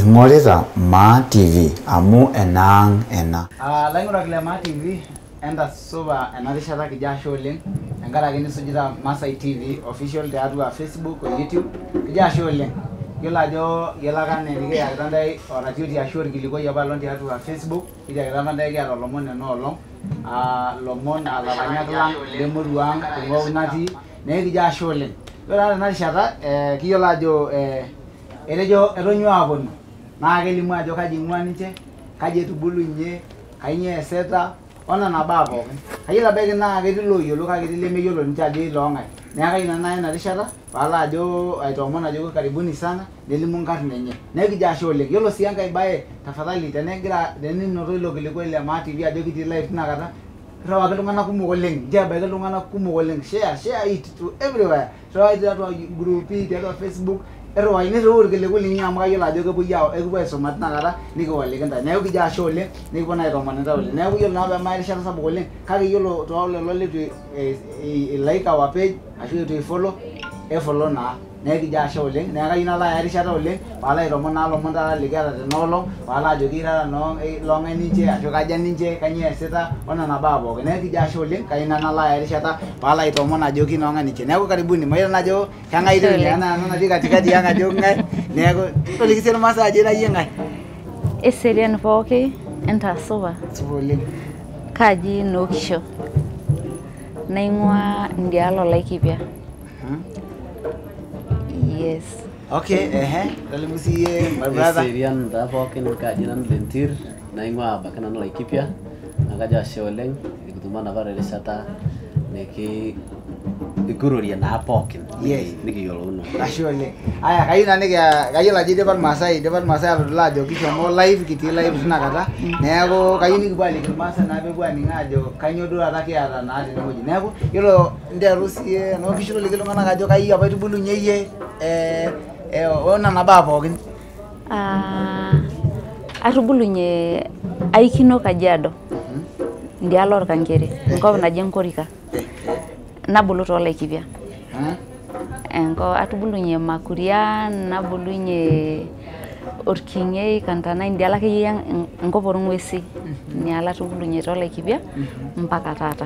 Ingorita Ma TV amu enang ena. Laing'urak le Ma TV entasupa ena rishata kijo ashe oleng tenkaraki nisujita Masai TV official tiatua Facebook o YouTube kijo ashe oleng. Yiolo ajo yiolo ake enaa enikiyakita ntae oratioti ashu orkilikuai apalong tiatua Facebook kitiakita ntae kiata lomon enoolong lomon alaranyak lang lemurua ang tewueji natii neeku kijo ashe oleng. Yiolo tena rishata kiyiolo ajo etejo etonyua aponu naa kelimu ajo kaji ing'ua ninche, kaji etubulunye, kainyoo eesita onena baa pookin. Kayiolo abaiki naa ketii looyiolo kake ketii lemeyiolo ninche ajo loong'ae. Neeku kayieu nanu ena rishata paalo ajo aitoomon ajo karibuni sana nelimu nkarn enye. Neeku kijo ashe oleng. Yiolo sii enkae bae tafadhali teninoto ilo kilikuai le Ma TV ajo kitii live tinakata irriwaki iltung'anak kumok oleng, ncho ebaiki iltung'anak kumok oleng, share it to everywhere. Irriwaki tiatua grupi, tiatua Facebook, nirriu irkiliku linyi amu kayiolo ajo kepuo aisuma tinakata nikiwaliki ntae. Neeku kijo ashe oleng nikipuo naa aitoomon ntae oleng. Neeku yiolo naa peemaya erishata sapuk oleng kake yiolo toolelo leitu like our page ashu eitu follow naa. Neeku kijo ashe oleng. Neeku kayieu nalo aya erishata oleng paalo aitoomon naa lomon taata likiata tenaolong paalo ajoki irara loong'ae ninche ashu kaja ninche, kanyoo eesita onena baa pookin. Neeku kijo ashe oleng. Kayieu nalo aya erishata paalo aitoomon ajoki noong'ae ninche. Neeku karibuni mayiolo naa ajo keng'ae iteru ena nanu natii katikati ang ajo ng'ae. Neeku toliki sii irmaasai ajo ira yie ng'ae. Eserian pooki entasupa. Supa oleng. Kaji Nokisho. Naing'ua ndialo Laikipia. Yes. Okay, tolimu sii yie my brother. Eserian taa pookin kaji nanu Lentir naing'ua abaiki nanu Laikipia naa kajo ashe oleng nikitum enapa terishata nikigurorie naa pookin nikiyiolouno. Ashe oleng. Aya kayieu naa kayiolo ajo idipa irmaasai atodol ajo kishomo live kitii live tinakata. Neeku kayieu nikipuo aliki irmaasai naa peepuo aning ajo kanyoo duo taata kiata naa tenewueji. Neeku yiolo nteru sii Nokisho toliki iltung'anak ajo kai apa itubulunye yie onena baa pookin. Atubulunye Aikino Kajiado. Ndialo Orkangeri, enkop naji Enkorika. Nabulu too Laikipia. Atubulunye Makuria, nabulunye Orking'ei, Kantanai, ndialo akeyie enkop orng'uesi. Nialo atubulunye too Laikipia mpaka taata.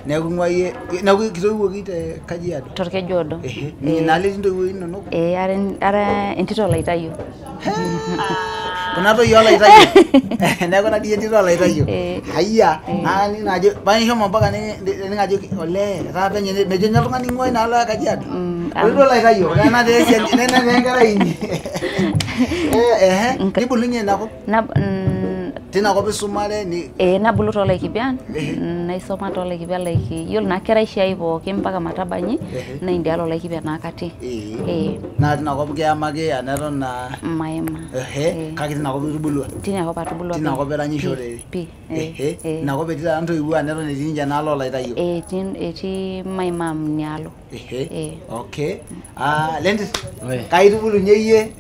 Neeku ing'ua yie, neeku kitoiwuoki te Kajiado? Torkejuodo. Inaalo etii intoiwuo inonok? Ara entito Olaitayo. Kuna toyie Olaitayo. Neeku natii entito Olaitayo. Ayia, naa ajo paishomo mpaka nining ajo olee etaa penyo mejo ninye oltung'ani ing'ua inaalo e Kajiado. Ore duo Olaitayo, nena taa enkerai inyi. Nibulunye inakop? Tinakop isumare ni nabulu too Laikipia, naisoma too Laikipia yiolo naa keraisho ai pookin mpaka matabanyi naa indialo Laikipia naa katii. Naa tinakop kiamaki eneton naa maema. Kake tinakop itubulua? Tinakop atubulua. Tinakop eranyishore? Tinakop etii taata ntoiwuo eneton etii ninche enaalo Olaitayo? Etii maima nialo. Okay. Lentir, kai itubulunye yie?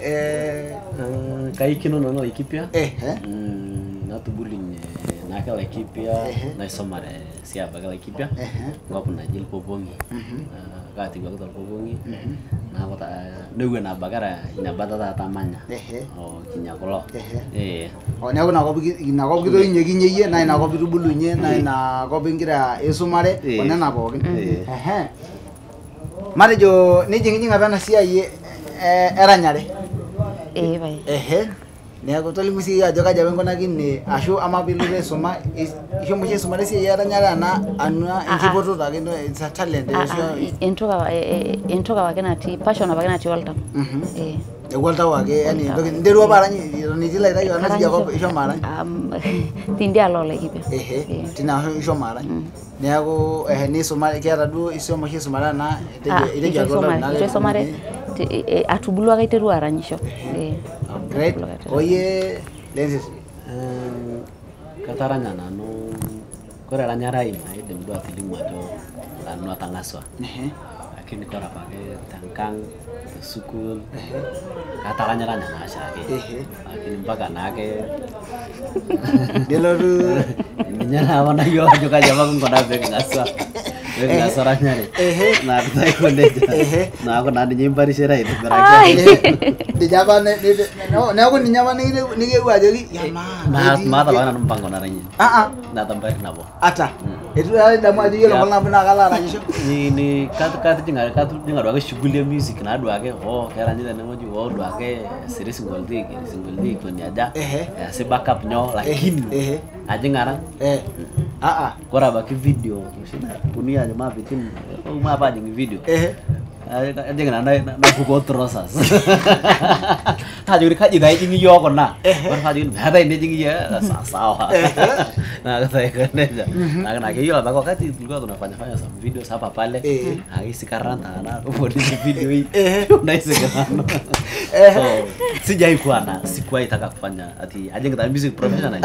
Kaikino nanu Laikipia. Natubulunye naake Laikipia naisomare sii abaiki Laikipia enkop naji Ilpopong'i. Kaatiwuaki tolpopong'i naaku newuo nabakara ina bata taata amanya Kinyakulo. Neeku inakop kitoiunye kinye yie naa inakop itubulunye naa inakop igira aisumare onena pookin. Matejo nijing apa ena siai eranyare? Pae. Neeku tolimu sii ajo kaji apa inkunakine ashu ama piilotu aisuma ishomo oshi aisumare esiai eranyare anaa enkipototo ake it's a talent? Entoki apake natii passion apake natii oltau. Oltau ake yani entoki nterua apa arany eton itii Ilaitayo ena tidia kop ishomo arany? Tindialo Olaikipia. Tina ishomo arany. Neeku nisumare kiata duo ishomo oshi aisumare ena itejo ake aisumare atubulua ake aiteru aranyisho. Great. Oye Lentir. Kataranya nanu kore eranyare ai maidim duo atolimu ajo nanu atang'asua. Lakini kore apake tenkang tesukul kataranyaranya naa shaake. Lakini mpaka naake nelotu ninye naa apa nayiolo ajo kaji apa kinguna peeking'asua. Enggak soranya nih. Nah, kita ikut aja. Nah, aku nanti nyimpari sira itu Di Japan nih aku di Japan nih gua jadi ya mah. Mata bana numpang ko naranya. Nah, tampai kenapa? Ata. Itu ada mau aja lo pernah kalah aja. Ini kata jengar dua ke shughuli ya music na dua ke kaya ranjita nemo ju dua ke series ngoldi ko nyaja. Ya si backup nyo lakini. Aja ngarang. Kora baki video. Punya aja mah bikin apa aja video. Aja nggak na buku terusas. Haju di kaji dai jingi yo kona. Kor haju ada ini jingi ya sawa. Nah kata kan aja. Nah kena yo lah kok kati juga tuh nafanya sama video siapa pale. Hari sekarang tanah mau di video ini. Nah sekarang. Si jai kuana si kuai tak kafanya. Ati aja kita musik profesional.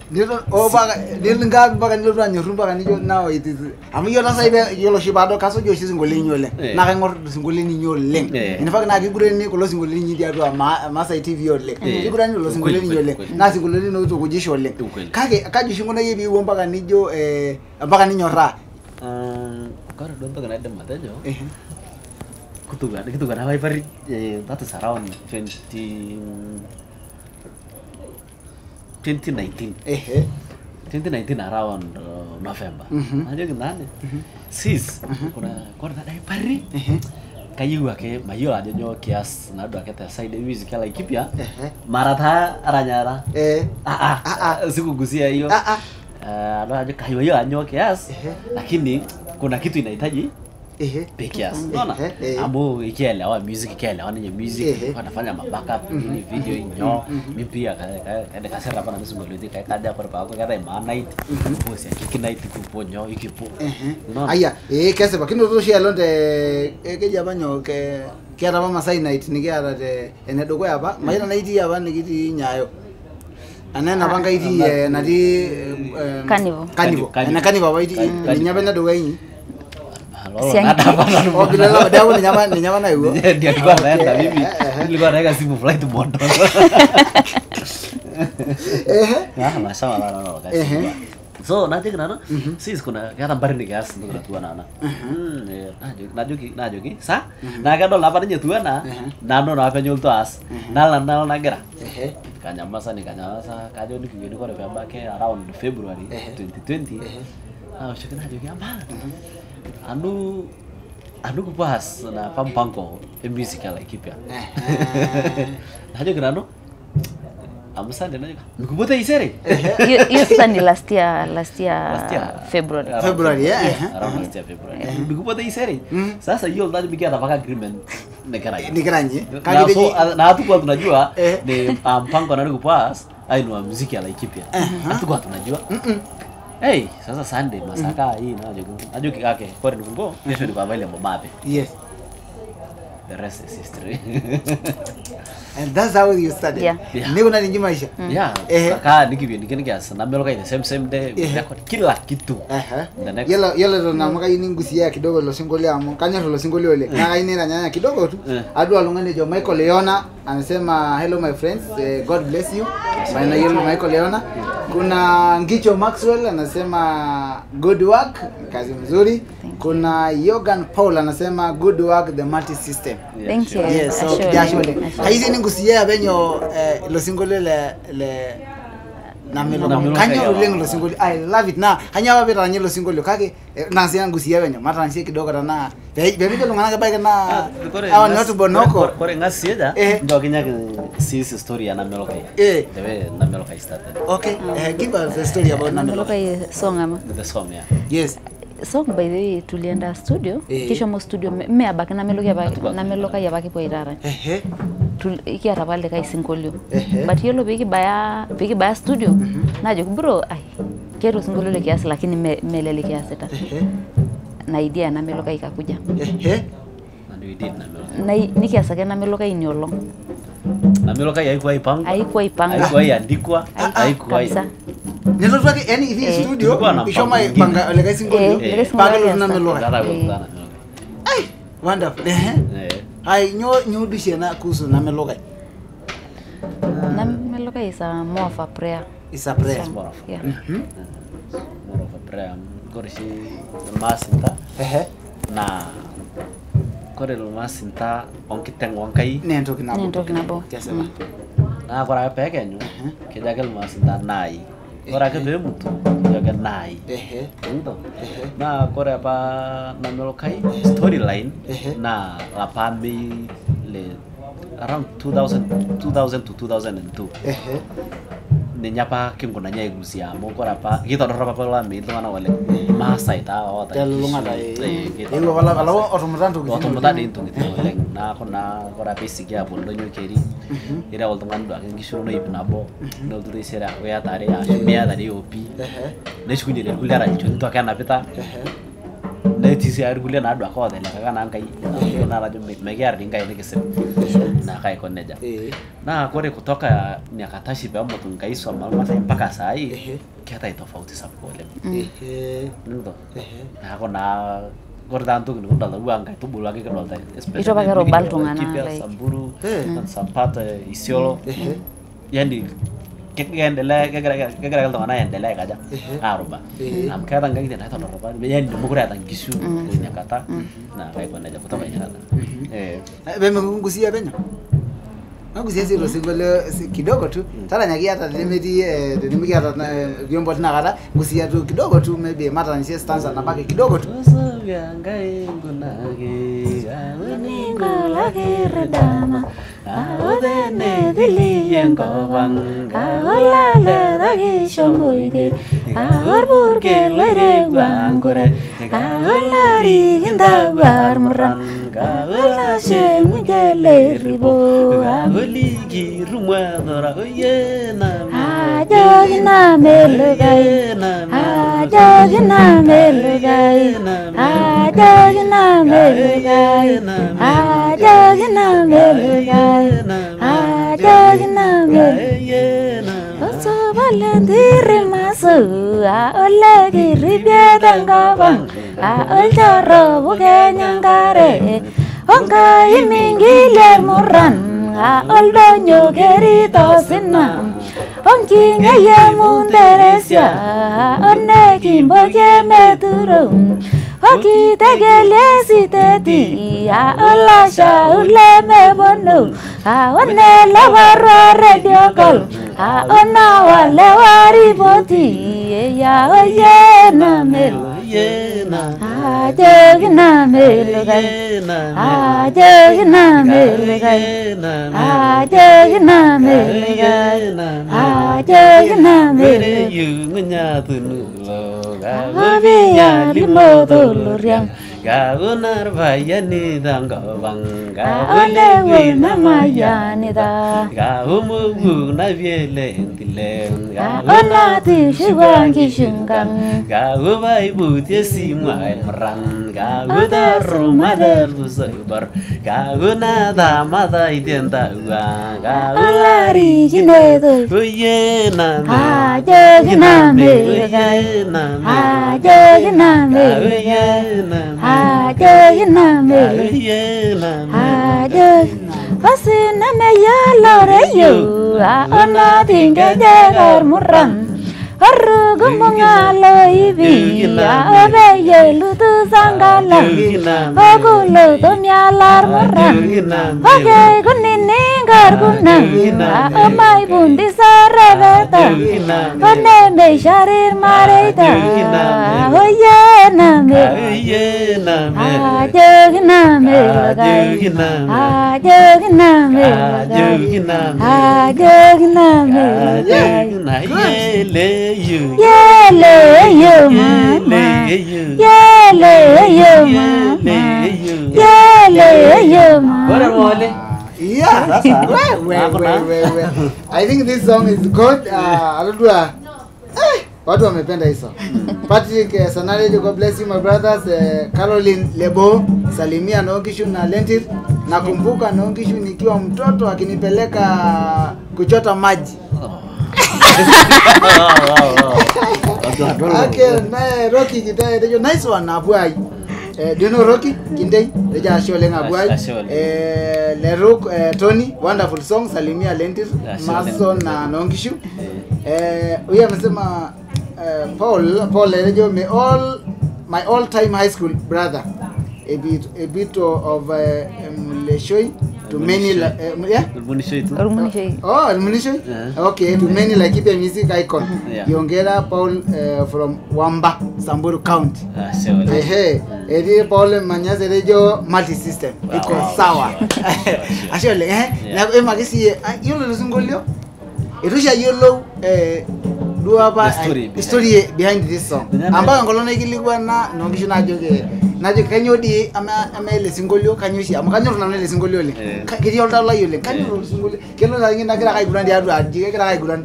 Dia nggak bahkan dia orang nyuruh bahkan dia now itu. Ami yo nasa ibe yo lo shibado kaso jo shi singoli nyole. Na kan ngor singoli nyole. Ini fakna agi gure ni ko lo singoli ni dia do Masai TV yo le. Ki gure ni lo singoli nyole. Na singoli no to kujisho le. Kage akaji shingona yebi wo mpaka ni jo mpaka ni nyora. Karo donto kan ada mata jo. Kutu kan apa pari tatu sarawan 2019 around November. Aja gimana? Sis, kuna dai pari. Kayu ke mayo aja nyo kias na do aketa side music la ekip ya. Maratha aranyara. Siku gusia hiyo. Ado aja kayu hiyo anyo kias. Lakini kuna kitu inahitaji pekias. Unaona? Ambo ikielewa music ikielewa ni music wanafanya mabackup ini video inyo mipia kada kasera hapa na nusu ngoliti kada kwa pa kada maana it bosi kiki night kuponyo ikipo. Aya kese bakino to share londe ke jabanyo ke ara Masai night ni ke ara de ene dogo yaba mayina night yaba ni kiti nyayo. Anena banga iti nadi kanivo ba iti nyabena dogo yin. Oh, bila lo dia pun nyaman na ibu. Dia gua lain tapi gua ada kasih flight motor. Nah, masa malah kasih. So nanti kenapa? Sis kuna kata barin di gas untuk tuan anak. Najuki, sa? Nah kan dola apa nya tuan na? Nano na apa nyul tuas? Nal nagera. Kanya masa kajo di video ko da ke around February 2020. Siapa najuki apa? Anu kubahas na pampangko musical ekip ya. Aja kenano? Amusan dan aja. Nukubuta isere. You stand last year February. February ya. Around last year February. Nukubuta isere. Sasa yul tadi bikin apa agreement negaranya. Kali so na tu gua tunajua de pampangko na kubahas ainu musical ekip ya. Atu gua tunajua. Hey, sasa Sunday masaka hii na ajo kikake kwa ndugu kesho ni kwa vile mbabe. Yes. The rest is history. And that's how you started. Niko na ningi maisha. Kaka nikibia kiasi na melo kai same day record kila kitu. Yala na mwaka ini ngusia kidogo lo singoli amo kanya lo singoli ole. Na kai nina nyanya kidogo tu. Adu alungane jo Michael Leona anasema hello my friends, God bless you. Maana yelo Michael Leona. Kuna Ngicho Maxwell anasema good work, kazi mzuri. Kuna Yogan Paul anasema good work the multi system. Thank you. Yes, so kijashole. Hizi ni ngusia benyo lo singoli le namelo kanyo lengo lo singoli. I love it na hanya wabira nyelo singoli kake na sia ngusia benyo mara nsie kidogo na bebi ko ngana ka na awa not bonoko kore ngasi aja ndo kinya sis story na melo kai debe na melo kai started. Okay, give us the story about na melo kai song ama the song ya. Yes. Song by the way tulienda studio kisha mo studio me abaki na melo kai yabaki po irara iki arabale kai singolio but yelo biki baya studio najo bro ai kero singolio le kiasi lakini melele kiasi ta na idea na melo kai kakuja na nikiasake na melo kai nyolong na melo kai haikuwa ipanga haikuwa iandikwa haikuwa nilo twake yani hivi studio ishoma ipanga le kai singolio pagalo na melo ai wonderful ai nyo bishe na kuhusu na melo kai is a more of a prayer. It's a prayer. More of a prayer. kore shi masinta na kore masinta onkiteng wankai nentoki nabo Nentoki nabo. na kora pekenyu kejakel masinta nai kora ke bemutu kejakel nai ento na kore apa namelokai storyline na lapami le around 2000 to 2002 ninyapa kinguna nyai gusia mo kora pa kita dorapa pala mi itu mana wale masai ta o ta lunga da ilo wala otomutanto otomutanto itu gitu leng na kona kora basic ya bondo nyokeri ira wal teman do akin gisho no ibnabo no duri sera ya tare ya mia tare opi ne shkunye le kulara chon to kana pita ne tisi ar kulia na do ko de la kana kai na rajo me gyar dingai ne kese na kai koneja na kore kutoka nyakatashi ba mtu ngai soma masai mpaka sai kiata tofauti sababu wale ndo na kona gordanto ni unda la uanga tu bulu lagi kenal tadi Itu pakai robal tungana samburu dan sampata isiolo yani kegandela kegara tungana yandela kaja aruba am kata ngai tena to roba yani mukura tan gisu nya kata na kai kona ja kutoka nya kata beme ngusia benya ngusia silo singole kidogo tu tala nyaki hata nimedi nimeki hata vyombo tena kata ngusia tu kidogo tu maybe mata ni stanza na baki kidogo tu ngai ngunage Ningolage redama Audene diliyen kobanga Olale dagi shomboide Aurburge lere wangore Olari ginda warmuran Ola shemigele ribo Oligi rumwadora oyena Ajagina melugai Ajagina melugai Ajagina melugai Ajagina melugai Ajagina melugai Oso valendiri masu Olegi ribiedangabang Oljoro buke nyangare Onka imingiler muran Oldonyo gerito sinam Onki ngaya munderesya Onne kimboje medurum Oki tegele siteti Ola shaule mebono Onne lawarwa radio call Ona wale wariboti Ya oyena melu Ajagina melugai Ajagina melugai Ajagina melugai Ajagina melugai Yungunya tunulo Gaviya limodoluriang Gagunar bayani dangabang Gaolewe namayani da Gaumugu na vielentileng Gaonati shugangi shungang Gaubai buti simai meran Gaudar madar busaibar Gaunada mata identa uang Olari jinedo Uyena Ajagina melugai Ajagina melugai Ajagina melugai Ajagina Pasina me yalore yo Ona tingga jagar muran Arugumangalo ibi Obeye lutu sanggala Ogulo tumyalar muran Oke kunininggar kunang Amai bundi sarebeta One me sharir mareita Oyena me Ajagina melugai Ajagina melugai Ajagina melugai Yele yo mama Yele yo mama Yele yo mama Yeah, well. I think this song is good. Aludua. Watu wamependa hizo. Patrick Sanare, God bless you my brothers. Caroline Lebo, Salimia Nongishu na Lentir. Nakumbuka Nongishu nikiwa mtoto akinipeleka kuchota maji. Okay, na Rocky Kindai, dejo nice one abuai. Do you know Rocky Kindai? Deja Ashole abuai. Leruk Tony, wonderful song. Salimia Lentir, Mason na Nongishu. Huyu amesema Paul dejo may all my all-time high school brother, a bit of Leshoi to many, yeah. Oh, Almunishoi. Okay, to many Laikipia music icon. Yongera Paul from Wamba, Samburu County. Edi Paul Manyaze Rejo multi-system. Iko sawa. Actually, na magisi yolo singolio. Irusha yolo story behind this song. Ambayo ngolona ikilikuwa na nongisho najo kanyodi ama ile singolio kanyoshi amakanyo na ile singolio le kiri olta la yole kanyo singolio kelo la ngina kira kai guran diadu ajike kira kai guran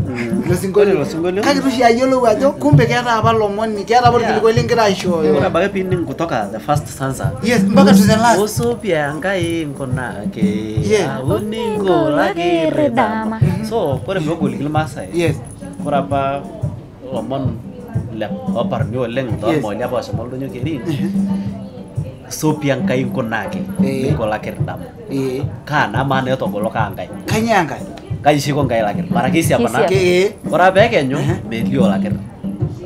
lo singolio kakirushi ayolo wajo kumbe kera abalo moni kera abalo kiliko lingira show ora baga pinning kutoka the first stanza yes mpaka to the last oso pia ngai nkona ke uningo lagi redama so kore mbogo likilmasai yes kora pa lomon le opar nyo leng to mo nya ba so moldo nyo keri so pia ngai nkona ke ko la kerdam kana mane to golo kangai kanyanga kai siko ngai la ker marakisi apa na kora beke nyo melio la ker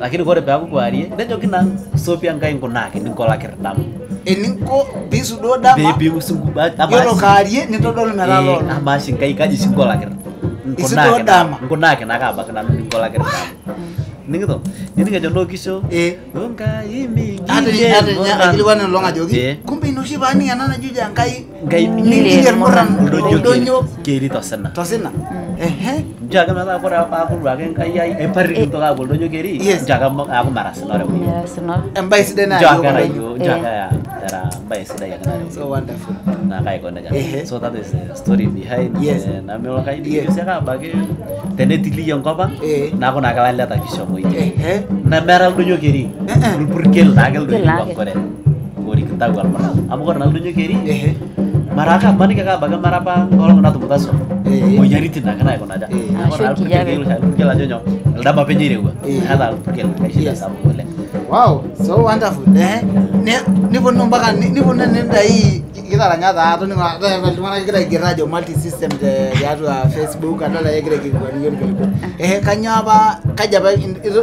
lakini kore pe aku kuarie ndio kinang so pia ngai nkona ke ko la kerdam eninko bisu do dama baby usungu ba yolo karie ni to dol meralo amashi ngai kaji siko la ker nkona ke nakaba kana ko la kerdam ningo ini ga jondo kisho onga imi ada akilikuwa longa jogi kumbe inoshiba ani anana juja ngai mingi moran donyo keri tosena jaga mala kora apa aku bagen kai ai pari to ga donyo keri jaga aku maras nore embai sidena jaga yo jaga era embai sidena ya kana so wonderful na kai ko naja so that is the story behind na me lo kai di saka bage tenetili yang kopa na ko nakala leta kisho mo na meral donyo keri purkel nagal donyo kore ori kita gua mana amu ko nal donyo keri maraka mani ka baga marapa kalau na tubuta so mo yari tinda kana ko naja ora purkel aja nyo elda ba penjire gua ada purkel kai sabu boleh wow so wonderful ni bono mbaka ni bono nenda hii kita nyata tu ni ngana kita girajo multi system de yatu Facebook adola yegre kigwa ni kanyaba kajaba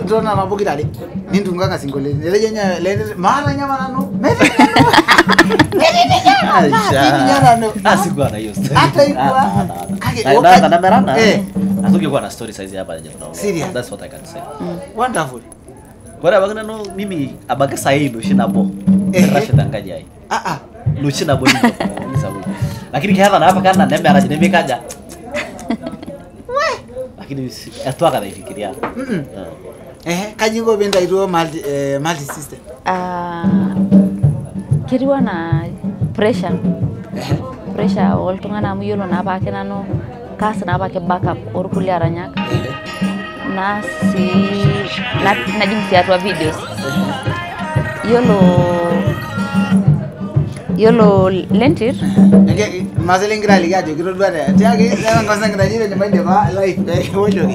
drona na bukita de nindunga ka singole lejenya mara nyama nanu mete nyama asigwa na hiyo story hata ikwa kage na merana asuki kwa na story size hapa nje that's what I can say wonderful bora bagana no mimi abaga sai do shinabo rashida ngajai lo shinabo ni sabu lakini kihatha na hapa kana nembe araje nembe kaja lakini etu akada ifikiria kajingo benda ito multi system kiriwa na pressure oltungana muyolo na ba kenano kas na ba ke backup or kuliaranya na jimsi atwa videos yolo lentir mazele ngira ligajo kiro dware tiagi na ngosa ngira jire nyamba ndeba live wojo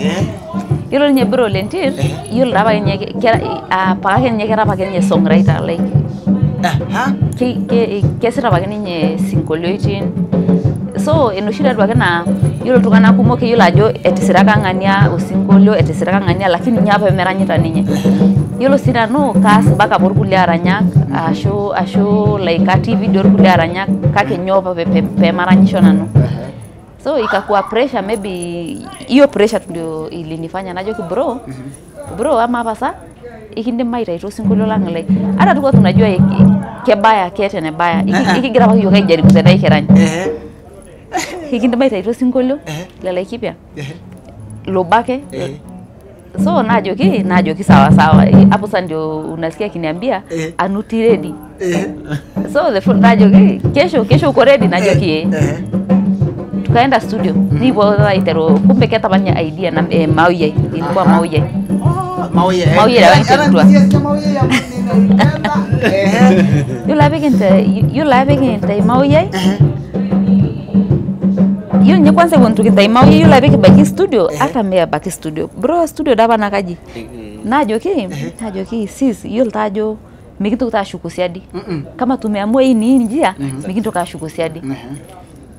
yolo nye bro lentir yolo raba nye kera pa ke nye kera pa ke nye songwriter like ke sira pa ke nye sinkolioitin so enoshira dwa kana yolo tukana kumoke yolo ajo etisiraka ngania usingolio etisiraka ngania lakini nyapa meranyita ninye yolo sira no kas baka borkulia aranya asho like ati video borkulia aranya kake nyopa pe maranyisho nano so ikakuwa pressure maybe hiyo pressure ndio ilinifanya najo ki bro ama pasa ikinde maita ito singolio lang like ada tuko tunajua kebaya kete ne baya ikigira baki yokai jari kuzedai keranya hikinde maita ito singolio la Laikipia lobake so najo ki sawa hapo sasa ndio unasikia kiniambia anuti ready so the najo ki kesho uko ready najo ki tukaenda studio nipo itero kumbe keta banya idea na mauye ilikuwa mauye yula begente mauye yun nye kwanza wontu kita mauye yula beki baki studio ata mea baki studio bro studio daba nakaji najo ki sis yul tajo mikitu tashukusiadi kama tumeamua hii ni njia mikitu kashukusiadi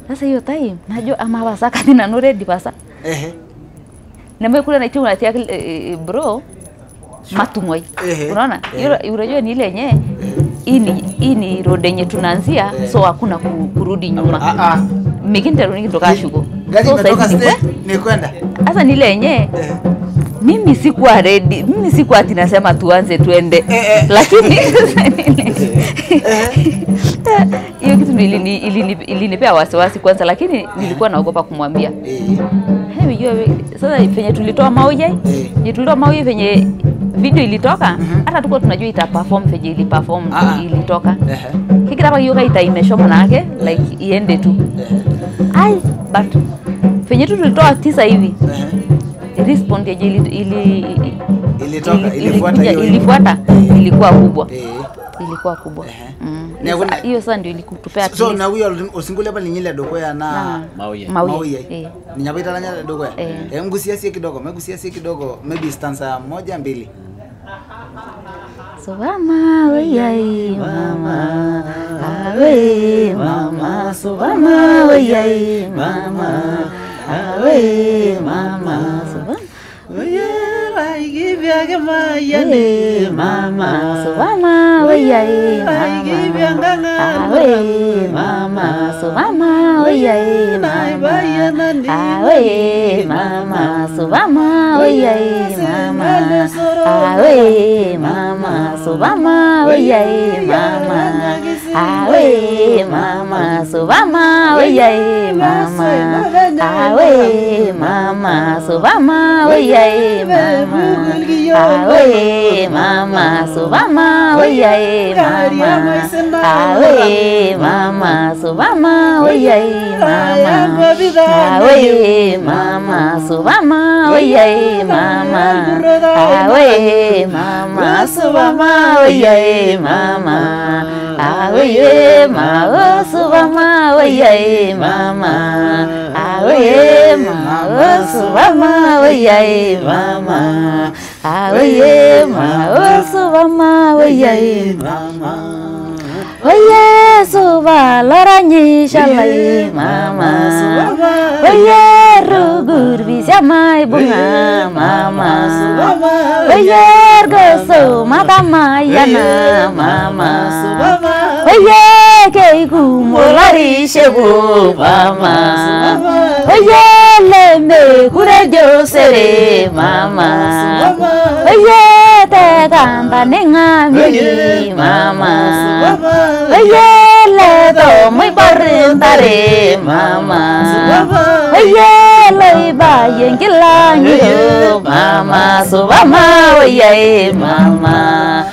sasa hiyo time najo ama wasaka tina no ready pasa nembe kule na tia bro matungoi unaona unajua ni ile yenyewe hii ni road yenye tunaanzia, so hakuna kurudi nyuma. Mikintero nikitoka shuko. Gari imetoka state ni kwenda. Sasa nile yenye mimi sikuwa ready. Mimi sikuwa ati nasema tuanze tuende. Lakini hiyo kitu ilinipea wasiwasi kwanza, lakini nilikuwa naogopa kumwambia. Sasa venye tulitoa Maoye, venye video ilitoka, hata tuko tunajua ita perform venye ili perform ilitoka. Kikira hapa yoga itaimeshoma nake like iende tu. But venye tulitoa 9 hivi. Respond ya ilifuata ilikuwa kubwa. Ilikuwa kubwa. Hiyo sasa ndio ilikutupea. So na huyo usingule hapa linyile dogoya na Maoye. Ninyapita lanya dogoya. Mgusia si kidogo, maybe stanza 1 2. So mama weyai mama, awe mama, so mama weyai mama, awe mama, so mama mama, so mama weyai mama, awe mama, so mama weyai mama, awe mama, so mama weyai mama, awe mama, so mama weyai mama, awe mama, so mama weyai mama, awe mama, so mama weyai mama, awe mama, so mama weyai mama, awe mama, so mama weyai mama, awe mama, so mama weyai mama, awe mama, so mama weyai mama, awe mama, so mama weyai mama, awe mama, so mama weyai mama, awe mama, so mama weyai mama. Oye suba laranyi shalai mama, oye rugur bisa mai bunga mama, oye goso mata mayana mama, oye keiku molari shebu mama, oye leme kurejo sere mama, oye te kanta nenga mili mama, oye le do muy barrentare mama, oye le bayen que la yo mama, subama oye mama,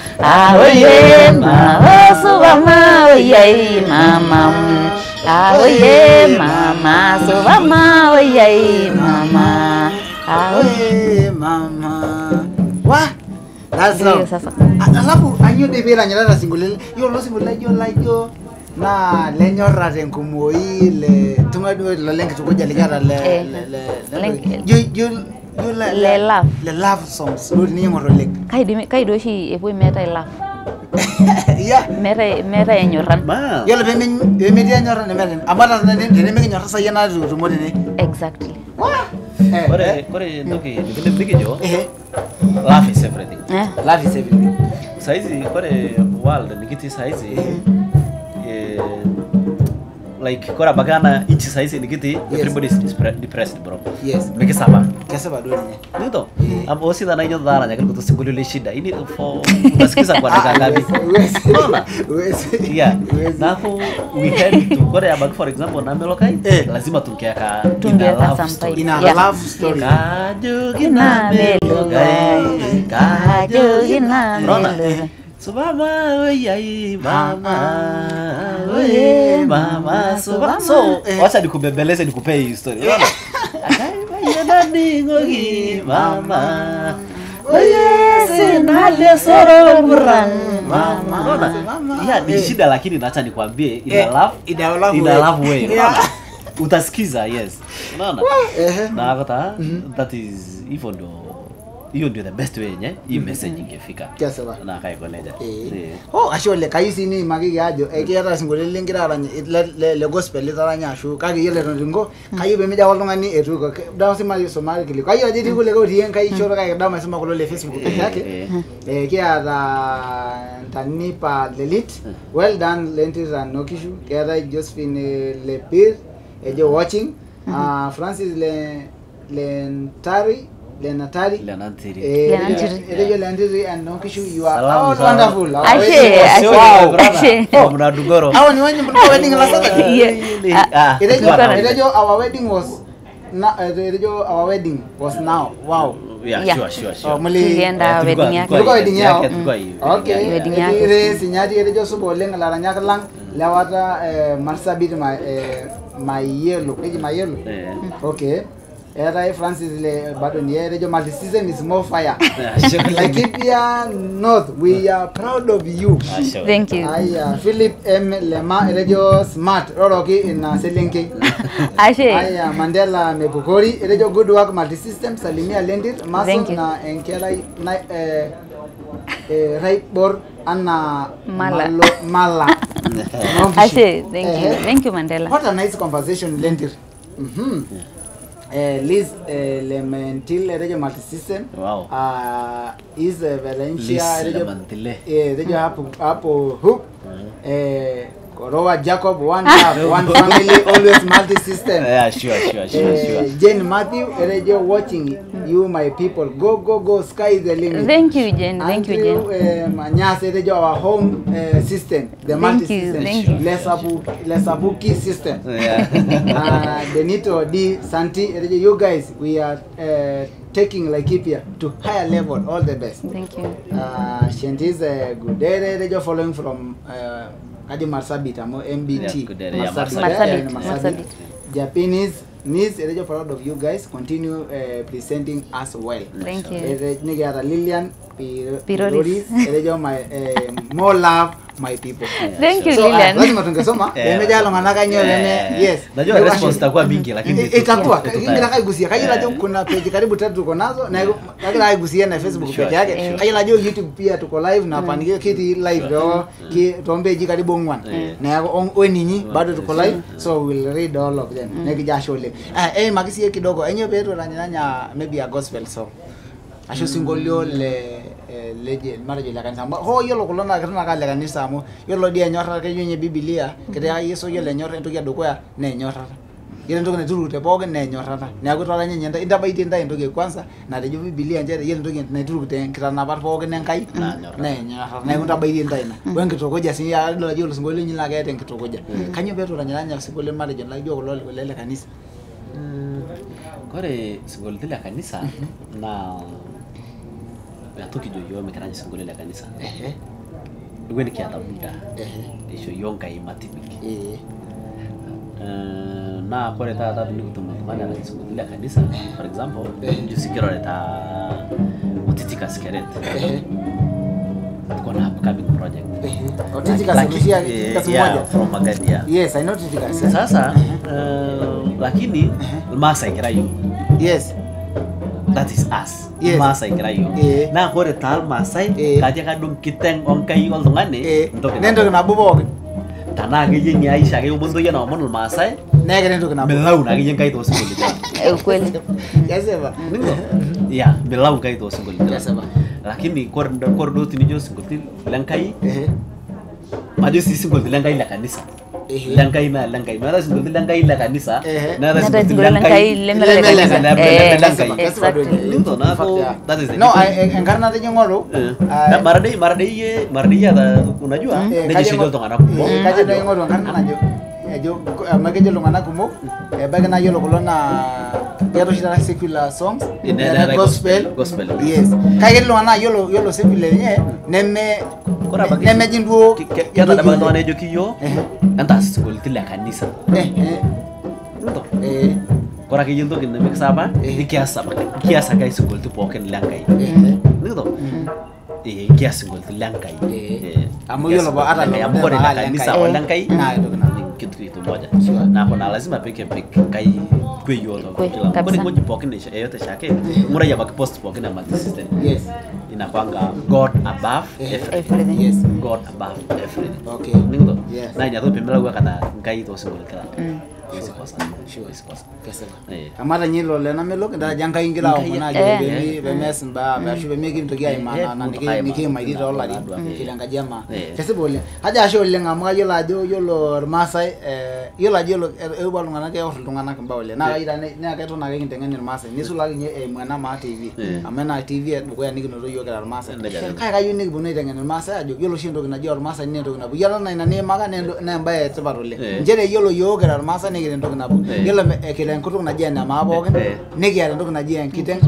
oye mama, subama oye mama, oye mama, subama oye mama, oye mama. Wah, sasa. Alafu anyo de vera nyala singulele. Yo lo singulele yo na lenyorra tenkumoi le tungado lo lenke tukoja ligara le love songs lo ni ngoro lek. Kai do shi epo meta love. Yeah. Mera enyorran. Yo le be media enyorran meren. Amara ne me enyorra sayana rumode ne. Exactly. Kore ndoki nipige jo. Love is everything. Love is everything. Saizi kore world nikiti saizi like kora bagana inchi saizi nikiti everybody is depressed bro. Yes. Meke saba. Kesaba do ni. Nito. Hapo osi dana nyo dara nyakali kuto singuli le shida. Ini for unasikiza kwa dakika ngapi? Unaona? Yeah. Now we had to kore abag for example na melokai lazima tungeaka in a love story. Kajugina melokai. Kajugina melokai. So mama oyai mama oye mama so wacha nikubembeleze nikupee hii story unaona akaiba nani ngogi mama oye sinale soro buran mama unaona ya ni shida lakini acha nikwambie ina love way unaona utasikiza yes unaona na akata that is hiyo ndio the best way nye hii message ingefika Kiasi ba. na kai koneja Oh ashole kaisi ni magigi ajo ekiata singolele lingira aranya le gospel litaranya ashu kake yele ringo kayi be meja oltung'ani etuko dawa sima Somali kili kayi aje dikule ko rien kayi choro kake dawa masema kulo le Facebook yake kiata Tanipa Lelit well done lentis and Nokishu kiata Josephine Lepir ejo watching Francis Lenatari and Nokishu you are all wonderful. Mnadugoro. Hao ni wenye mlikuwa wedding la sasa. Our wedding was our wedding was now. Wow. Yeah, sure. Tulienda wedding yake. Tulikuwa wedding yao. Okay. Wedding yake. Ile sinyati ile subo lenga la ranyaka lang lawata Marsabit my yellow. Okay. Era Francis le bado ni rejo multi season is more fire. Laikipia North, we are proud of you. Thank you. Aya Philip M Lema rejo smart roroki in Selinki. Aya Mandela Mepukori rejo good work multi system Salimia Lendit Mason na Enkela right bor Anna Mala. Thank you Mandela. What a nice conversation Lendit. Liz Lementil rejo multi system. Wow. Is Valencia rejo hapo hook. Korowa Jacob one family always multi system. Yeah, sure. Jane Matthew rejo watching you my people go sky is the limit. Thank you Jane. Manyase rejo our home system the multi system. Lesabuki system. Yeah. Benito D Santi rejo you guys we are taking Laikipia to higher level. All the best. Thank you. Shentis Gudere rejo following from Adi Marsabit amo MBT. Marsabit. Japanese Miss rejo proud of you guys. Continue presenting us well. Thank you. Nigara Lilian Piroris rejo my more love my people. Thank you So Lilian. lazima tungesoma nimejalo manaka nyewe yes. Najua response itakuwa mingi lakini itakuwa ingine kaigusia kaji najua kuna page karibu 3 tuko nazo na lakini haigusia na Facebook page yake kaji najua YouTube pia tuko live na panikio kiti live do ki tombeji karibu ngwan na weninyi bado tuko live so we'll read all of them nekija shole magisi kidogo enyewe petu ranyanya maybe a gospel song asho singolio leje marajo la kanisa ho yolo kulona kana kale kanisa mo yolo dia nyorra ke yenye Biblia kete Yesu yole nyorra ntoki adokoya ne nyorra yele ntoki neturute poge ne nyorra na akutwala nyenda indaba itinda ntoki kwanza na rejo Biblia njere yele ntoki neturute kitana par poge ne nkai ne nyorra na kutaba itinda ina wengi tokoja si ya ndo yolo singolio nyila ga eten kitokoja kanyo betu ranyanya singolio marajo la jo kulole lele kanisa kore singolio la kanisa na atoki joyo mekaranya singole la kanisa duweni kiata buda isho yonka imatibiki na kore ta bini kutumu mana la singole la kanisa for example jusikiro ta utitika skeret kona upcoming project utitika solusia yeah from Magadia. Yes I know utitika sasa lakini masa ikirayo yes that is us. Yes. Masai kirayo. Na kore tal Masai kaja kadung kiteng ongkai oltungane nendo na bobo tana ge yengi Aisha ge umundo yana omonul Masai nege nendo na belau na ge yengai to singoli Kweli. yasema ya belau kai to singoli yasema lakini kor do tinijo singoli lankai maju si singoli lankai la kanisa lankai na singoli lankai la kanisa na singoli lankai that is no enkarna de ngoro na marade ya unajua neje shindo tongana kumo kaje de ngoro enkarna najo ejo mageje longana kumo bage na yolo kolona yaro shira secular songs gospel yes kaje longana yolo secular nye neme jinduo ya tada bang tone jokiyo antas school tilla kanisa kora ke yendo ke neme saba kiasa kai school tu poken langai nito kiasa school tu langai amu yolo ba ara amu kore la kanisa o langai na itu kena kitu pamoja. Na kuna lazima peke kai kwe yoto. Kwa ngoji pokin yote shake. Mura ya post pokin na multi system. Yes. Inakwanga God above everything. Yes. God above everything. Okay. Ningo. Yes. Na nyato pembela gua kata ngai to single kala. Isi kosa. Kesema. Eh. Amara nyilo lena melok nda janga ingira omona je be mesin ba ba shu be megi mtogia imana na niki maidi dola kilanga jama. Kesebole. Haja asho lenga mga yola jo yolo Masai yola jolo ebalu ngana ke ortu ngana kamba ole. Na ira ne ka to na ke ntengen Masai. Nisula nye mwana ma TV. Amena TV buko ya niki no yo kala Masai. Kai ka yuni bunu ntengen Masai ajo yolo shindo na jor Masai ne to na bu yala na ne maga ne mbaye tbarole. Njere yolo yo kala Masai ne ke to na bu. Yolo kele kutuk na jena mabogen niki ya nduk na jen kiteng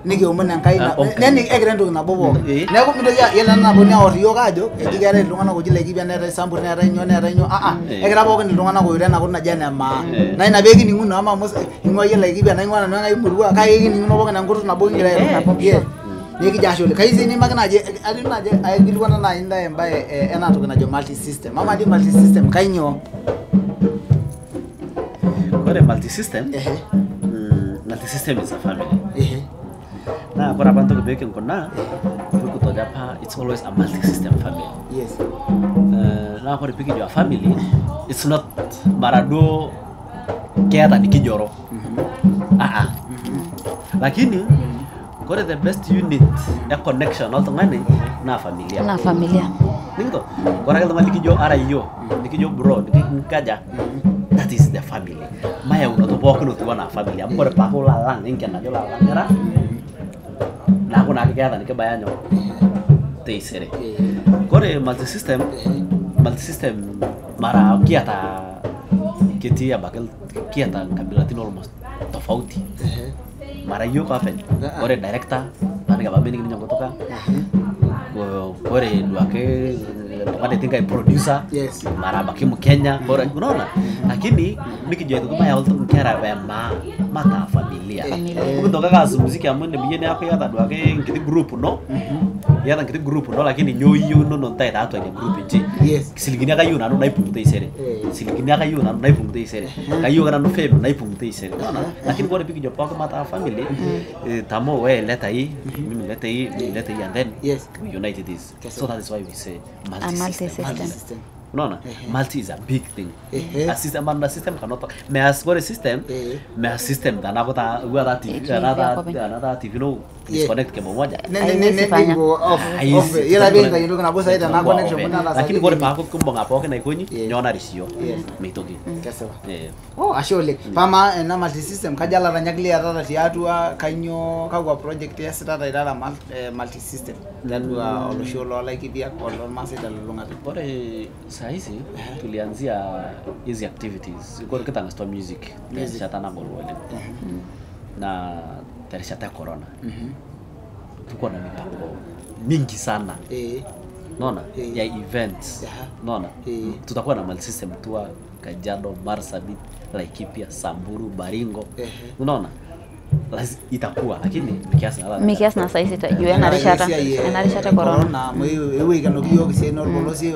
niki umena kai na neni egre nduk na bobo ne ko mido ya yela na bonya ori yo gajo egigare ndungana ko jile gibya ne sambur ne renyo egre bogen ndungana ko yure na ko na jena ma na ina begi ningu na ma mos ingo yela gibya na ingwana na ngai murua kai igi ningu no bogen ngutu na bogen gira ye niki jasho le kai zini magana je adina je ay gilwana na inda embaye ena to na jo multi system mama di multi system kai nyo Kore multi-system, multi-system is a family. Nah, kore apa tuh kebiakin kena, buku toh apa, it's always a multi-system family. Yes. Nah, kore pikir juga family, it's not marado kayak tadi kijoro. Lakini, kore the best unit, a connection, all tengah na familia. Na familia. Nih tuh, kore kalau tengah dikijo arayo, dikijo bro, dikikaja. That is the family. Maya uno to poko no tuwa na family. Amore pa ko lalang ingken na yo lalang era. Na ko na kaya ni ke bayanyo. Te sere. Kore multi system mara kiata kiti ya bakal kiata kabila tin almost tofauti. Mara yo ka fen. Kore director ana ga babeni ni nyongo toka. Kore duake tukade tingkai producer. Yes. Mara baki Mkenya kore unaona. Lakini nikijua itu kama ya ultu mkera wema mata familia. Kutoka kazi muziki amwende bijeni hapo ya tadwa ke ngiti group no. Ya ngiti group no lakini nyoyo no ntai tatu ya group nji. Yes. Siligini aka yuna no naipungute isere. Siligini aka yuna no naipungute isere. Kayo kana no febe naipungute isere. Lakini kore pikijua pako mata family tamo we leta hii mimi leta hii and then yes we united this. So that is why we say Multi-system. No. Multi is a big thing. A system and a system cannot talk. May I score a system? May a system that another TV no is connect ke moja. Ila benga yendo kana bosa ida na connection kuna la. Lakini kore pa ko kumbonga pa ke na ikonyi nyona risio. Mitoki. Kesewa. Oh ashole. Pama na multi system kajala ranyagli arara tiatua kanyo kagwa project ya sitata ida multi system. Dadua olosholo like dia kolon masita lulunga. Kore sahizi tulianzia hizi activities kwa kitanga store music chata ngolwele na terishata corona tuko na mipango mingi sana naona ya events naona tutakuwa na multi system tour Kajiado, Marsabit, Laikipia, Samburu, Baringo unaona itakuwa lakini mikias na saisi juu anarishata corona ewe kano kiyo kiseno bolosi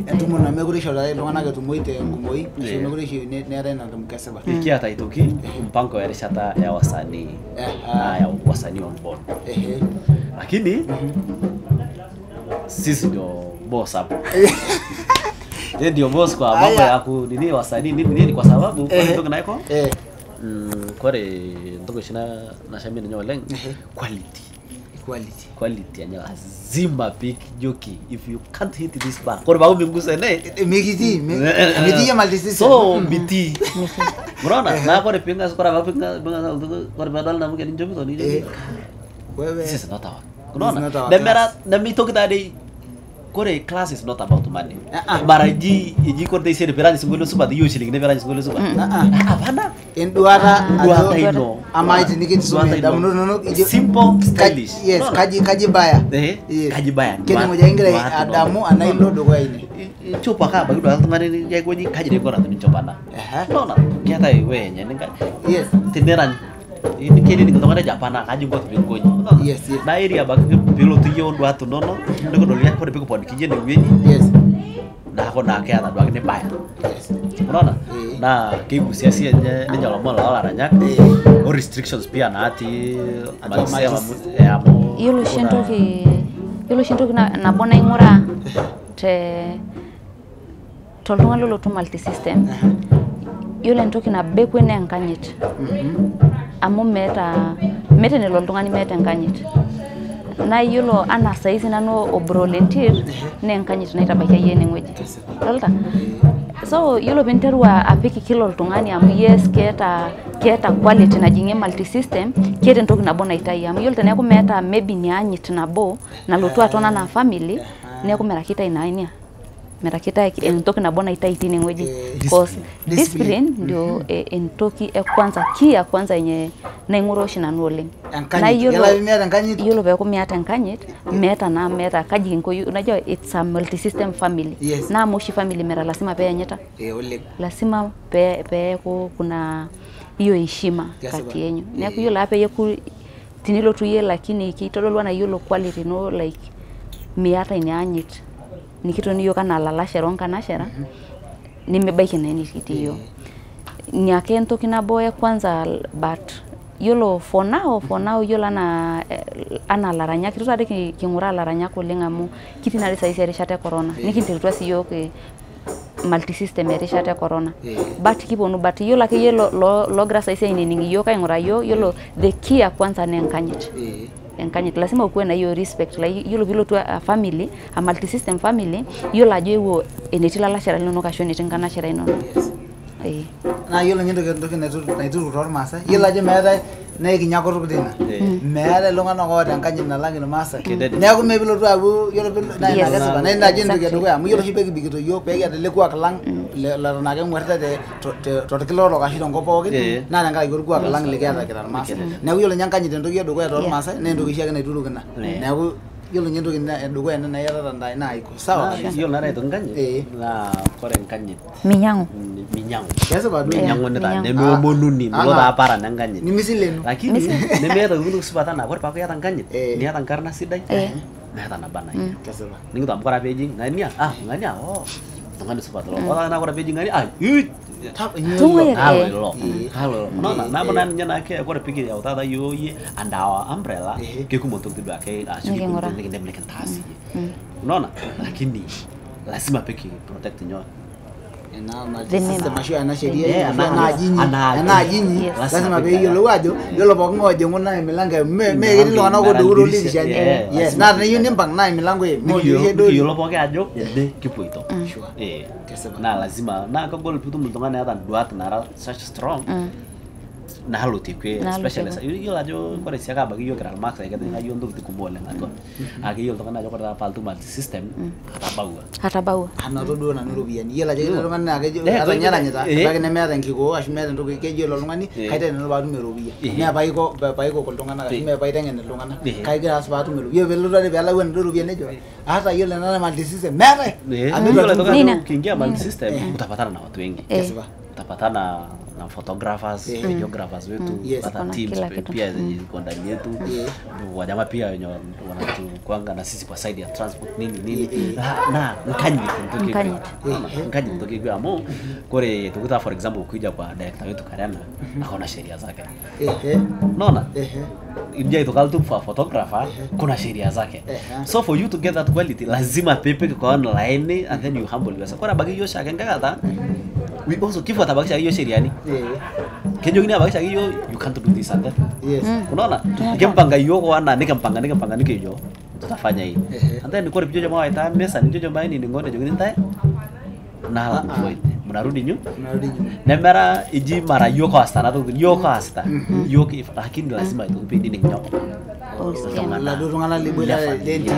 entumo na megurisho la longana ke tumoite ngumoi megurisho ne arena tumkasaba ikiata itoki mpango ya rishata ya wasanii ya wasanii on board lakini sisi ndio boss hapo ndio boss kwa mambo ya kunini wasanii nini kwa sababu kwa ndio naiko kore ndoko shina na shambini nyoleng quality anya lazima pick joki if you can't hit this bar kore babu migusa ne migiti ya maltisi so biti brona na kore pinga kore babu pinga kore badal na mungkin jobi to ni jobi wewe this is not our unaona demi to kita dei kore class is not about money maraji kore dei sere perani singolo suba di yushili ne perani singolo suba hapana enduara ino amaiti nikiti sume no simple stylish yes kaji baya kaji baya kene moja ingre adamu anailo dogo ine coba ka bagi dua teman ya gue kaji deh koran coba na no kita we nya ninga yes tineran ini kini nih ketemu ada Japana kaji buat bingkonya yes nah area bagi pilot yo dua tu nono ndeko do lihat pada bingko pon kije nih yes nako na keata duake ne baya unaona na kigusia si ninye lomo la ranyak o restrictions pia naati malisema amo yolo shintoki na bona ingura te toltunga lolo to multi system yolo entoki na bekwene enkanyit amu meta ne loltungani meta enkanyit na yolo ana saizi nano obrolentir ne enkanyit naitabaikia yene ngweji dolta so yolo benterwa apiki kilo ltungani amu yes keta quality najinge multi system kete ntoki nabo naitai amu yolo teneku meta maybe ni anyit nabo na lotu atona na family neku merakita inainia merakita entoki nabo naitai tine ngweji cause discipline ndio entoki kwanza yenye nainguro shinanu oleng na yolo beko miata enkanyit meta kaji nkoyu unajua it's a multi system family na moshi family mera lazima pe nyeta lazima pe kuna hiyo heshima kati yenyu na yolo ape yeku tinilo tuye lakini kitololwa na yolo quality no like miata inyanyit nikitu niyo kana lalasha ronka nashera nimebaiki na nini kitiyo nyake entoki naboya kwanza but yolo for now yolo ana laranya kitu tade kingura laranya ko lengamu kitina risa isi rishate corona nikintirutwa siyo ke multi system rishate corona but kibonu but yolo ke yolo lo grasa isi ini yo ka ngura yolo the key kwanza ne enkanyit enkanyit lazima ukuwe na hiyo respect like yolo bilo tu a family a multi system family yolo ajo enetila la shara lino kashoni tingana shara ino na yolo ngindoke naitu ror masa yolo ajo meeta na kinyako rukudina meeta longana ko enkanyit na langi masa neeku mebilo tu abu yolo na kesipa na ajo ndoke dukuya amu yolo shipeki bigito yo pege ateleku aklang la nake ngwerta to kilo ro kashiro ngopoki na nanga igurku aklang lekiata kiran masa neeku yolo nyankanyit ndoke dukuya ror masa ne ndoke shake naiturukina neeku yolo nyentoki dukuya na yara ndai na iko sawa yolo na reto nganyit na kore nganyit minyango kesipa du minyango neta nemeomonuni mloda para nganyit nimisilenu lakini nemeeta kulo sipata na kore pakuyata nganyit niata nkarna sidai meeta nabana kesipa ningutu amkora peji ngania ngania tungani sipata lo na kora peji ngania halo na bona nyana ke kore pigi ya utada yoye and our umbrella ke kumoto tiba ke ashiki ndemle kentasi unaona lakini lazima peki protect nyo sistema shua na sheria ana ajinyi lazima be yolo wajo yolo bongoje ngona milango me ngilo ana ko duro lishani yes na yuni mpang na milango mo yolo boke ajo yede kipoito na lazima na ka gol putu mtongana hata duat nara such strong na halo tikwe especially yolo ajo kore siaka bagi yo kral max ay kadang ayo nduk tikumole ngato agi yolo tongana ajo kora paltu multi system hata bawa ana to do na nurubian yela je no ngana age aranyara nyata bagi ne mera ngiko ashmera nduko ke yolo ngani kaita no badu merubia ne bai ko ko tongana me bai tengen tongana kai gas badu meru yo velo de bela wen nurubian ne jo hata yolo na multi system mera amilo tongana kingia multi system utapatana na watu wengi utapatana na photographers, videographers wetu, hata teams pia zenye ziko ndani yetu. Wanyama pia wenye wanatukuanga na sisi kwa side ya transport nini. Na nkanyi ntoki kwa amo kore tukuta for example ukija kwa director wetu Karana akona sheria zake. Unaona? India ito kaltu photographer kuna sheria zake. So for you to get that quality lazima pepe kwa online and then you humble yourself. Kora bagi yo shaka ngata we also kifu atabakisha hiyo sheria ni kenjo gini abakisha hiyo you can't do this and that unaona nikempanga hiyo kwa ana nikempanga nikiyo tutafanya hii and then niko ripijo jamaa ita mesa nijo mbaini ngone jogini ntae na hala kufoit mnarudi nyu nemera iji mara yoko astana to yoko asta yoko lakini lazima itupindi nyoko la durungana libula lenti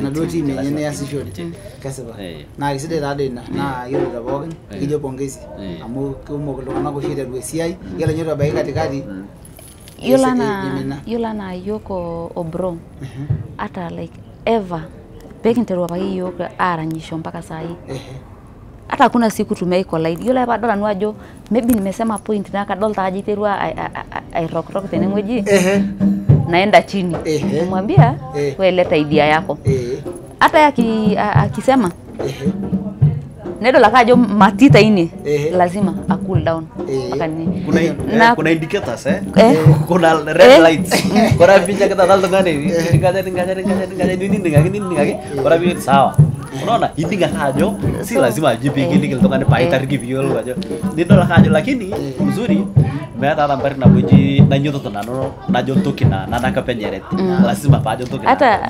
na doti menye ya sishori kasaba na kiside rade na yoro da bogen kijo pongezi amu kumo kulona ko shida dwe CI yela nyoro bai katikati yolana yoko obro ata like ever bekinterwa bai yoko aranyisho mpaka sai hata kuna siku tumeikollide yola badola nwajo maybe nimesema point na kadolta ajiterwa ai rock tena ngweji naenda chini nimwambia wewe leta idea yako hata akisema nedo la kajo matita ini Ehe. lazima a cool down mpaka nini Kuna indicators kuna red lights. Kora picha kita tal tengane. Ngaja ini kora bi sawa. Unaona ini nggak kajo si lazima ajipigili kile tengane paitar giviol aja. Ndio la kajo lakini mzuri meta tampari na buji na nyoto tunano na jonto kina na nakapenyeret. Lazima pa jonto kina. hata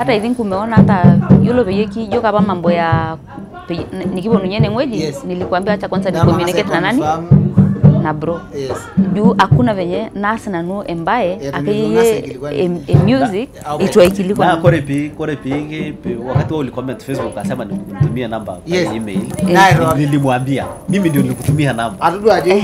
I think umeona hata yulo beyeki joka pa mambo ya nikiwa nunyene ngweji Yes. nilikwambia acha kwanza ni Na mama communicate na nani confirm. na bro Yes. juu hakuna venye nasi na nu embaye Yeah, akeye nasi kilikuwa ni- music okay. itwa ikilikwa Na kore pi wakati wao ulicomment Facebook akasema nikumtumie namba kwa Yes. email. Nairo. Nilimwambia mimi ndio nilikutumia namba. Atudu aje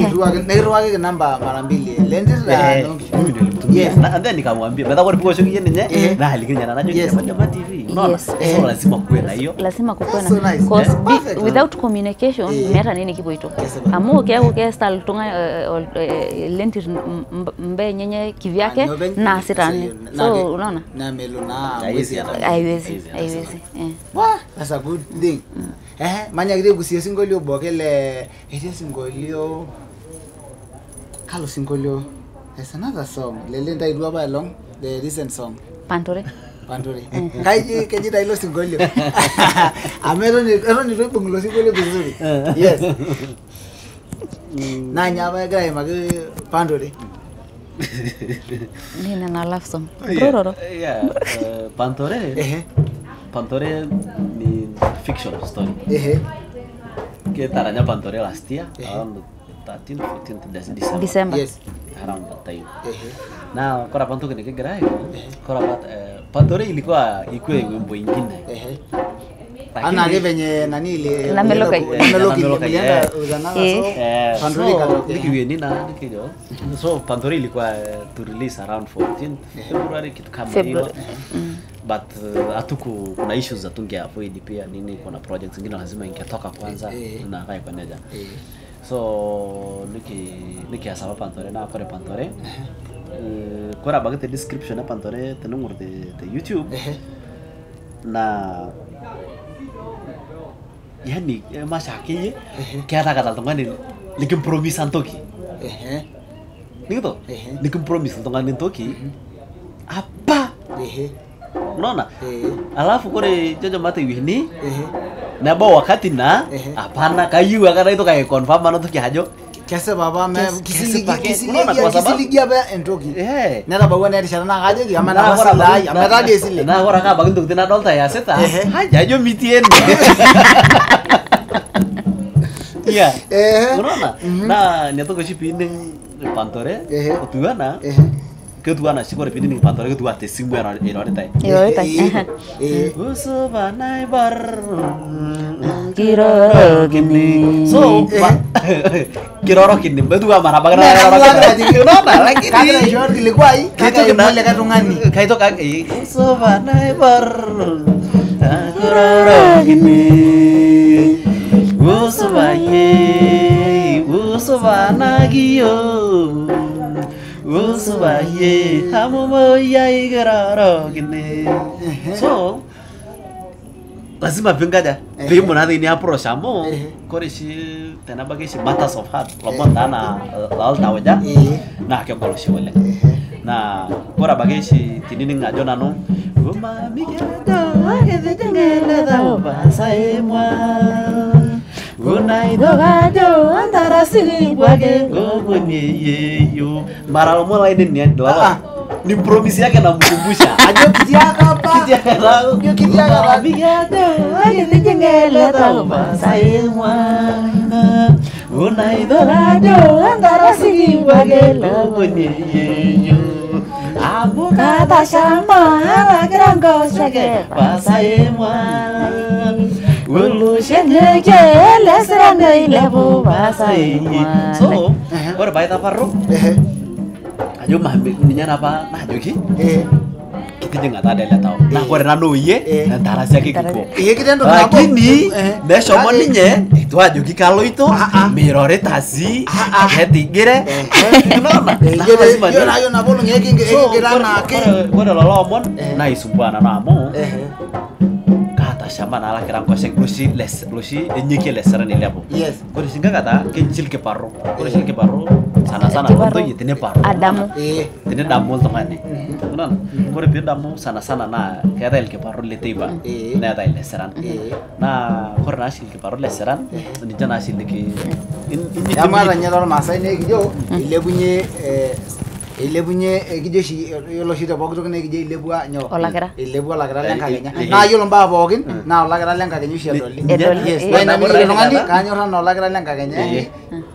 nairuwage namba mara mbili. Lenzi da Mimi ndio nilimtumia. Yes. Na then nikamwambia bada kore piko shoki yenye na halikinya na najo Yes. jamaa TV. Unaona? Yes. So lazima kuwe na hiyo. lazima kukuwe na So nice. cause Perfect. without communication miata nini kipo ito Yes, about. amu ke style tunga lentir mbe nyenye kivyake na asitani so unaona na melo na Haiwezi hata. haiwezi Wah, that's a good thing. Manya kide gusie singolio bokele. Ete singolio. Kalo singolio. There's another song. Lele nda idua ba along the recent song. pantore Pandore. Kaiji keji da ilo singolio. Amero ni roi bungulo singolio vizuri. Yes. Na nyama gai magi Pandore. nina na love song rororo Yeah, Pantore. Pantore ni fiction story. Kita tanya Pantore last year around 13th 14th December. December Yes. Around that time. Na kora panto kene kegerai. Kora Pantore ilikuwa ikuwe wimbo ingine. Ana ke venye nani ile Na Melokai. Melienda uzana so Pandore katoke. Nikiwe nina nikijo. So Pantore ilikuwa to release around 14th February kitu kama hiyo. February. But hatuku kuna issues zatungia avoid pia nini kuna projects zingine lazima ingetoka kwanza na kai paneja. So niki asaba Pantore na kore Pantore. Kora bagate description ya Pantore tenungur de YouTube. Na yani mashaki kata tongani likimpromise antoki. Nito? Likimpromise tongani antoki. Apa? Unaona? Alafu kore jojo mate wini na ba wakati na hapana kayu akana itu kayak confirm mana tuh kihajo Kese baba me kisili apa entoki. Nera bawa nera sharana aja ki amana basila ya mera dia sile. Na ora ka bagin tina dol ta ya seta. Haja jo mitien. Iya. Unaona? Na nyato ko sipinin Pantore ketuana. Ketuana sih kore pinin Pantore ketua tesimu era tai. Uso banai bar kiroro gini. So, kiroro gini. Betul marah banget lagi kagak jor kilikuai kagak mole katungani. Kayak itu kagak. Uso banai bar kiroro gini. Uso banagio. Usubaye hamu moyai kiroro gini. So lazima pingaja bimu nanti ini approach amo kore si tena bagi si matters of heart lomon dana lal tawaja nah kyo kalau si wale nah kora bagi si tinini ngajo nanu guma mikado agede jengele tau bahasa emwa gunai dogajo antara sini wage gobunye yeyo maral mulai ini doa ni promisi yake namkumbusha Ajo kidiaka apa? Yo kidiaka apa? Mikado agede jengele tau bahasa emwa gunai dogajo antara sini wage gobunye yeyo abu kata sama alagranggo sege bahasa emwa Ulu shenjeke lesrangai lebu basai. So, kor baita parro. Ayo mah ninya apa? Nah jogi. Kita juga nggak ada tahu. Nah, kor nanu iye dan tarasnya gitu. Iya kita ndo Lagi nih, deh somon ninya. Itu aja kalau itu mirore tasi, hetigire. Kenapa? Yo ayo nabo lo ngeki kira na ke. Kor lolomon, nah isubuan namo. mashamba na ala kiram kosek lusi enyike leseran ilebo Yes. kore singa kata kenchil ke parro kore shil ke parro sana to yitene parro Adamu. tene damu tongane non kore pe damu sana na kaya el ke parro leteba na ta leseran na kore na shil ke parro leseran ni jana shil ke Ya mara nyalo masai ne gijo ilebunye gijo shi yolo shi tabok to ne gijo ilebua nyo ilebua la gara lenka kenya na yolo mba bokin na la gara lenka kenya shi dolli yes na mi yolo ngandi ka nyoro na la gara lenka kenya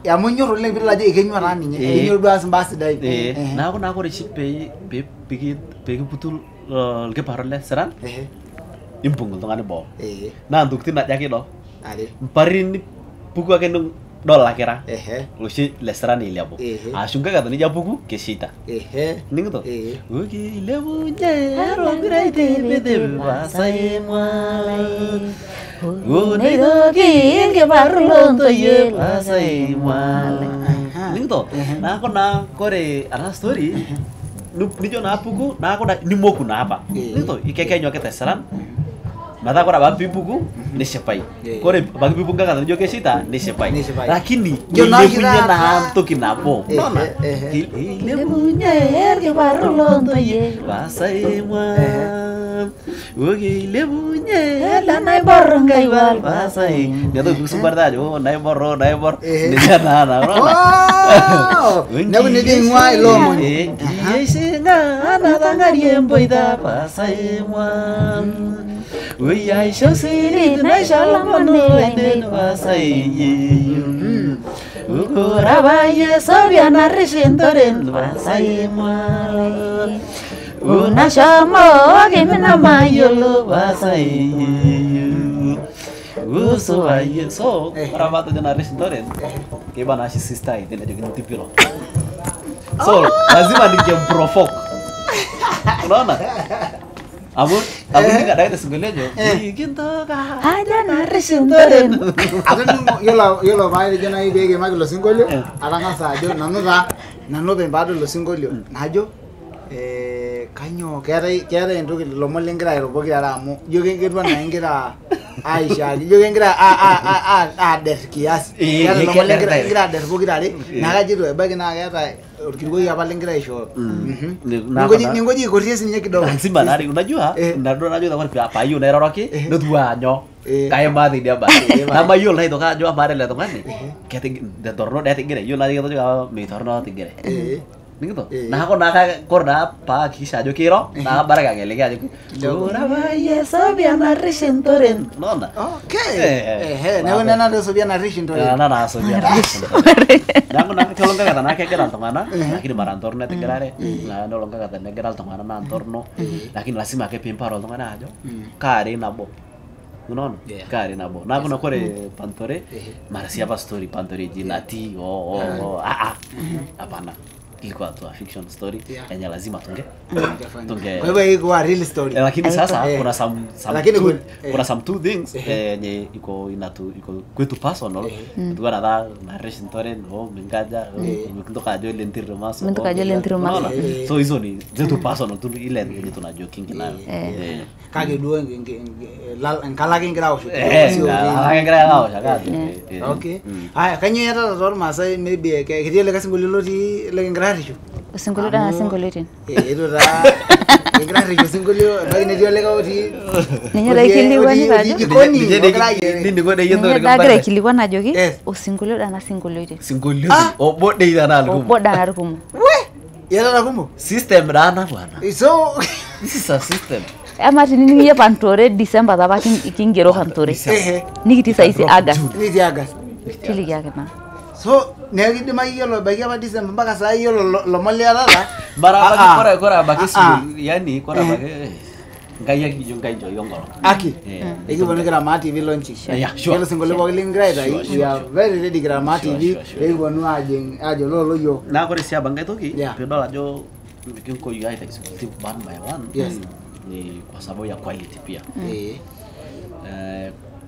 ya munyo le bi la je kenyo na ni nyoro bas mbas dai na ko re shi pe putul ke parro leseran impung tongane bo na ndukti na jaki do ade parin buku akan dol akira lusi leseran ilebo asunga kata ni jabuku kesita ning to ugi lebu jero grade bede basai malai uni dogi ke barulon to ye basai malai ning to na ko na kore ana story ni jo na buku na ko da ni moku na apa ning to ikeke nyoke leseran mata kora babi buku ni sepai kore bagi buku kan jo kesita ni sepai lakini yo na punya na to kinapo nona ile punya ke barulon to ye basai wan ugi ile punya la nai bor ngai wal basai dia tu sumber da jo nai bor ni na ne ne ding wai lo mo ye singa na tangari emboida basai wan we ai so siri na shalamano ende basai ugora vaya sabia na reshentoren basai malai una shamo que me na mayolo basai uso vai so para bato de na reshentoren que bana shi sister ide de tipiro so lazima nikemprovoke unaona Amun enggak ada itu sebenarnya bikin tuh ada naris untoren yolo mai de jana ibe ge maglo singolio aranga sajo nanu be bado lo singolio najo kanyo kere ndoki lo molengra ero bogi aramu yoge gedwa na ngira Aisha yoge ngira a der kias kere lo molengra ngira der bogi dare naga jido bagi na ga urkigo ya palengra isho ningoji korisi nye kidogo lazima nari unajua najua apa ayu na roroki ndo tuanyo kayak mati dia ba nama yul itu kan jo amare le to kan kete de torno de tingire yul lagi to juga mi torno tingire ning to nah ko naka korda pa kisa jo kiro nah baraga ngele ga jo ora vaya sabia na resentoren nona okay na do sabia na resentoren na sabia dan ko naka tolong kata naka geral to mana lakini marantorno tingirare na nolong kata ne geral to mana na antorno lakini lazima ke pimparo to mana ajo kare nabo non kare nabo na kuna kore pantore mara siapa story pantore jinati apana ilikuwa tu fiction story yenye lazima tunge kwa hivyo iko real story lakini sasa kuna some two things yenye iko kwetu personal tu ada na restaurant mengaja mtoka jo lentir mas so hizo ni zetu personal tu ile yenye tunajua kingi nayo kage duo ngala kingira usho okay haya kanyo yata tor masai maybe ke kidile kasingulilo ti le Singolio dan singolio tin. Itu dah. Ingrat rijo singolio bagi nejo lega oti. Ninya dai kiliwan aja. Ni nego dai yendo lega. Dagre kiliwan aja ki. O singolio dan singolio tin. Singolio. O bot dai dan alkum. Bot dan alkum. Weh. Ya dan alkum. System dana bwana. So this is a system. Amati ni ya pantore December taba kingero pantore. Ni kiti saisi August. Ni di August. Kili ya kana. So negi di mai yolo bagi apa December mpaka saa hiyo lo molia lala. Bara kora bagi yani kora bagi ngaya kijonga yongolo. Aki. Iki bono Grama TV launch. Yeah, sure. Kelo singole bogi lingrada we are very ready Grama TV. Iki bono ajo lo yo. Na kore sia bangga itu ki. Pedo ajo bikin ko yai tak seperti one by one. Yes. Ni kwa sababu ya quality pia.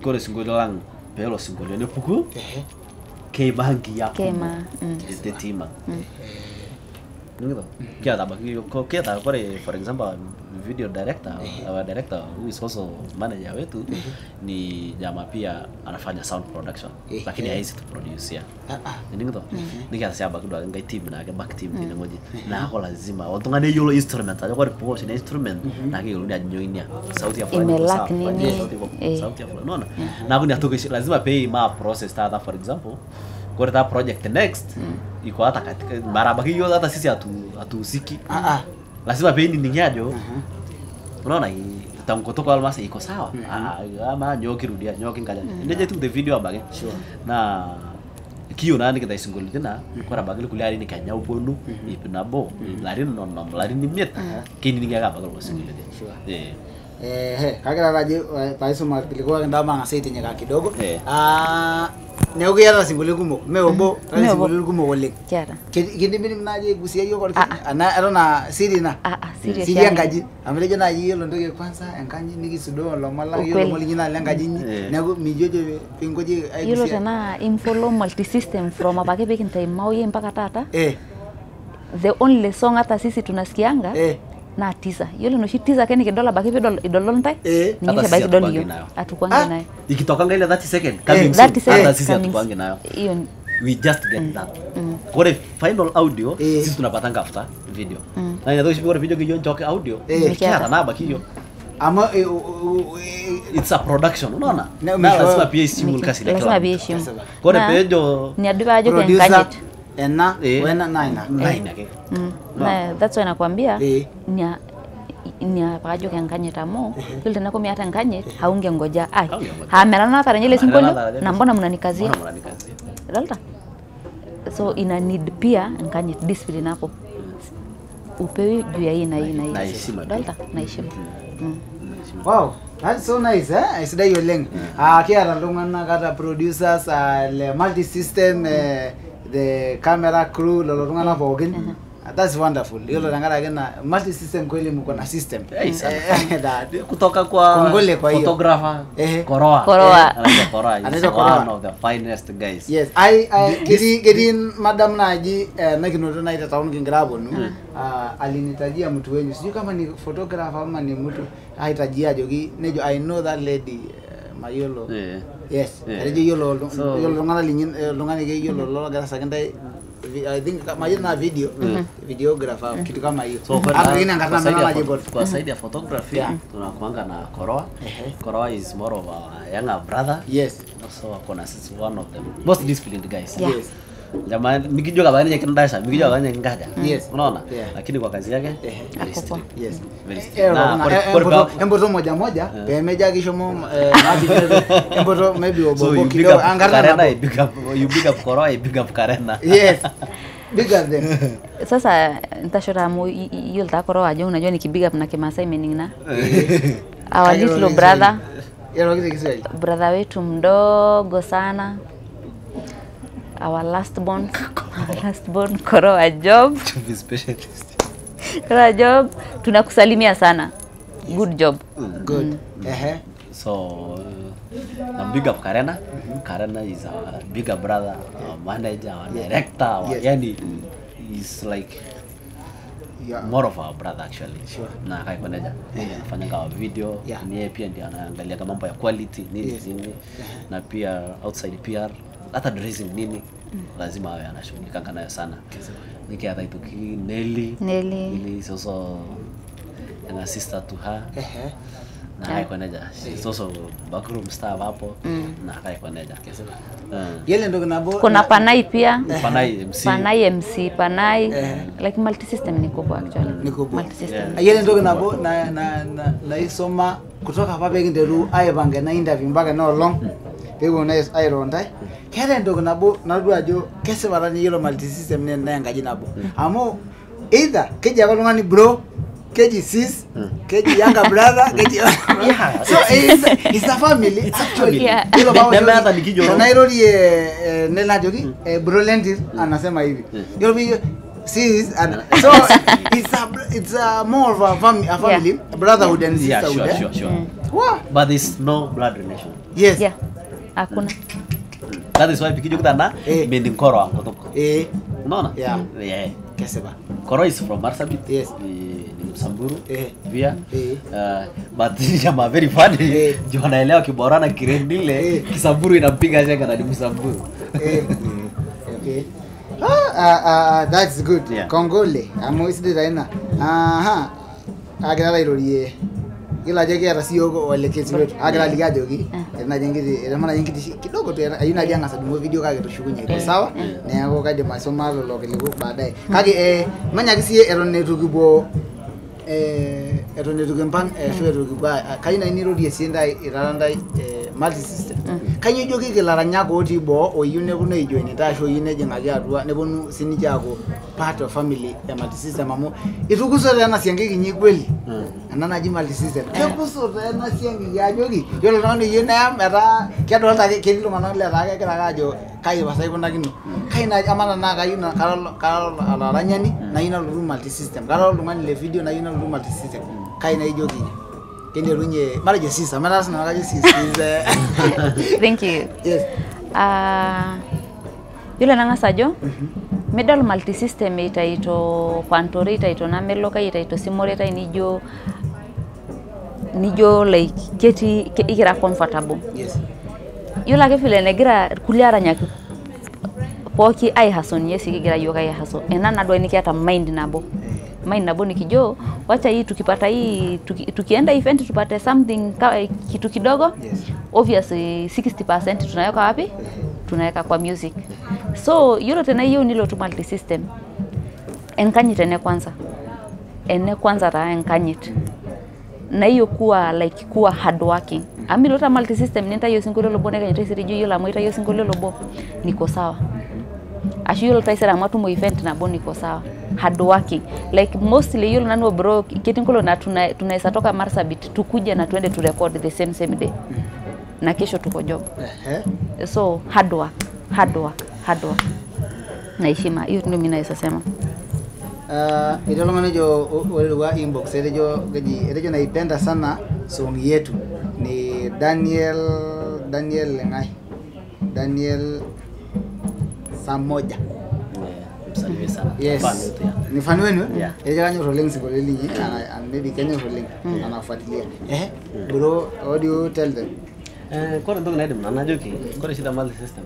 Kore singole lang pelo singole ne puku. Kema hangi ya. Kema. Este tema. gitu. Kita bagi kita for example video director, our director who is also manager wetu ni jamaa pia anafanya sound production, lakini haizi to produce ya. Ini gitu. Nika siapa kedua ngai team na ke back team ni ngoji. Na ako lazima ontongane yolo instrument aja kwa repose ni instrument na ke yolo ni anyoinia. Sauti ya Imelak nini? Sauti ya no. Na ako ni atoke lazima pay ma process tata for example. Kwa ta project next iko hata katika barabara hiyo hata sisi hatuhusiki. Lazima pay ni ninyajo. Unaona tamkotoka almasi iko sawa. Ama nyoki rudia nyoki ngaja. Ndio tu the video abage. Na kiyo nani kita isungul tena kwa bagil kuliari ni kanya uponu ipnabo larin non larin nimit kini ninga apa kalau sungul dia. Kagira raji paisoma kilikuwa ndama ngasiti nyaka kidogo. Neugi yara singuli gumo meobo singuli gumo wole. Kiara. Kindi mimi mnaje gusia hiyo kwa ana erona siri na. Siri siri yangaji. Ameleje na hiyo ndoge kwanza enkanyi nikisudo lo mala hiyo molingina langaji nego mijojo pingoje aigusia. Hiyo tena infolo multi system from abake bekin time mauye mpaka tata. The only song hata sisi tunasikianga. Na tisa yule no shitiza keni kidola baki idolo ntai ninyo baki idolo hiyo atukwange nayo ikitoka ngile 30 second coming hata sisi atukwange nayo hiyo we just get that kwa final audio sisi tunapatanga after video na ndio sisi kwa video kijo choke audio kiara na baki hiyo ama it's a production unaona na lazima pia simul kasi ile lazima pia simu kwa pejo ni adiba ajo kenganjet ena wena naina ke na that's why nakwambia ni pajo kenkanyet amo yule nako miata nkanyet haunge ngoja ai hamerana para nyele singolo na mbona mnanikazia dalta so ina need pia nkanyet discipline hapo upewi juu ya hii na dalta na heshima wow that's so nice isida yoleng kiara lungana kata producers le multi system the camera crew lo lungana pogin. That's wonderful. Yolo nangara gena multi system kweli mko na system. Kutoka kwa photographer Koroa. Anaitwa Koroa. One of the finest guys. Yes, I gedin madam naji nakinoto na ita town kingrabo no. Alinitajia mtu wenyu. Sijui kama ni photographer ama ni mtu aitajia jogi nejo I know that lady Mayolo. Yes. Rejo yolo ngana lingin lungani ge yolo lo gara sakenda I think majina video videographer kitu kama hiyo. So kwa side ya photography tunakuanga na Koroa. Koroa is more of a younger brother. Yes. So akona sisi one of them most disciplined guys. Yes. Jamani nikijua bani yake ndasha nikijua bani yake ngaja. Yes. Unaona? Lakini kwa kazi yake yes. Emboto moja pemeja kishomo emboto maybe obo kidogo angarana you big up Koroa big up Karena. Yes. Bigger than. Sasa nitashora mu yule Koroa aje unajua ni big up na Kimasai meaning na our little brother. Brother wetu mdogo sana. Our last born Koroa Job. Koroa Job, tunakusalimia sana. Good job. Good. So, big up Karena. Karena is our bigger brother, our manager, our director, yani is like more of our brother actually. Na kai koneja. Anafanya kama video, ni pia ndiye anaangalia kama mambo ya quality nini zingine. Na pia outside PR hata dressing nini lazima awe anashughulika nayo sana. Nikiata ituki Nelly is also an sister to her. Na hai koneja she's also backroom staff hapo na hai koneja yele ndo nabo kuna Panai pia Panai MC like multi system ni kubwa actually multi system yele ndo nabo na isoma kutoka hapa peke nderu aibange na interview mpaka no long pego na ironda kere ndo nabo nadua jo kese barani yelo multi system ne na ngaji nabo amo either keja balungani bro keji sis keji younger brother keji so it's a family actually hilo baba nikijo na hilo nena jogi bro lentil anasema hivi hilo sis so it's a more of a family brotherhood and sisterhood sure. But there's no blood relation. Yes. Hakuna. That is why pikijo kutana mendi Koroa kutoka. Unaona? Yeah. Kesipa. Koro is from Marsabit. Yes. Ni Msamburu. Pia. But jamaa very funny. Juu anaelewa Kiborana Kirendile, Kisamburu inampiga shaka na ni Msamburu. Okay. That's good. Yeah. Kongole. Amoiside taina. Aha. Agira irorie. Kila jege rasio wale kesi wetu. Agira ligajogi. Na jengiti, na maana jengiti kidogo tu ayuna janga sadungo video kage tushukunye. Kwa sawa? Na yako kade masomo lolo kiliku baadaye. Kage manya kisi erone tukibo erone tukimpan shwe tukibwa. Kaina inirorie sienda iraranda multi system. Kanyo jogi kelaranya ko tibo oyune kuno ijoini tasho yine jengaki atua nebonu sinijako part of family ya multi system amu itukuso tena siangeki nyikweli anana ji multi system kekuso tena siangi yajogi yolo nani yene meta kedolta ketii lungana leta kegira ajo kai wasai kuna kino kaina amana na kayuna karo alaranyani na ina lu multi system karo lungani le video na ina lu multi system kaina ijogi kende runye mara sisa mara sana kaje sisa. Thank you. Yes. Yule nangasajo medal multi system itaito Pantore itaito Nameloka itaito Simoreta nijo like keti ikira comfortable. Yes. Yule ke vile negira kuliara nyaki poki ai hason yesi kigira yoga ya haso enana ndo nikiata mind nabo nikijo wacha hii tukipata hii tukienda event tupate something kitu kidogo. Yes. Obviously 60% tunaweka wapi? Tunaweka kwa music. So yule tena hiyo nilo tu multi system enkanyit ene kwanza ta enkanyit na hiyo kuwa like kuwa hard working ami lota multi system nenta hiyo singolo lobo nega nyitesiri juu yola moita hiyo singolo lobo niko sawa ashiyolo taisera matu mo event na boni niko sawa hard working like mostly yolo nanu bro kitinkolo na tunaweza toka Marsabit tukuje na tuende to record the same day na kesho tuko job. So hard work na heshima hiyo ndio mimi naweza sema. Idolo manajo wa inbox erejo naipenda sana song yetu ni Daniel Lengai Daniel Samoja. Msalimie sana. Yes. Ni fan wenu? Yeah. Eja kanyo rolling singoleli maybe Kenya rolling anafuatilia. Bro, what do you tell them? Kore ndo naidi mna najoki kore shida multi system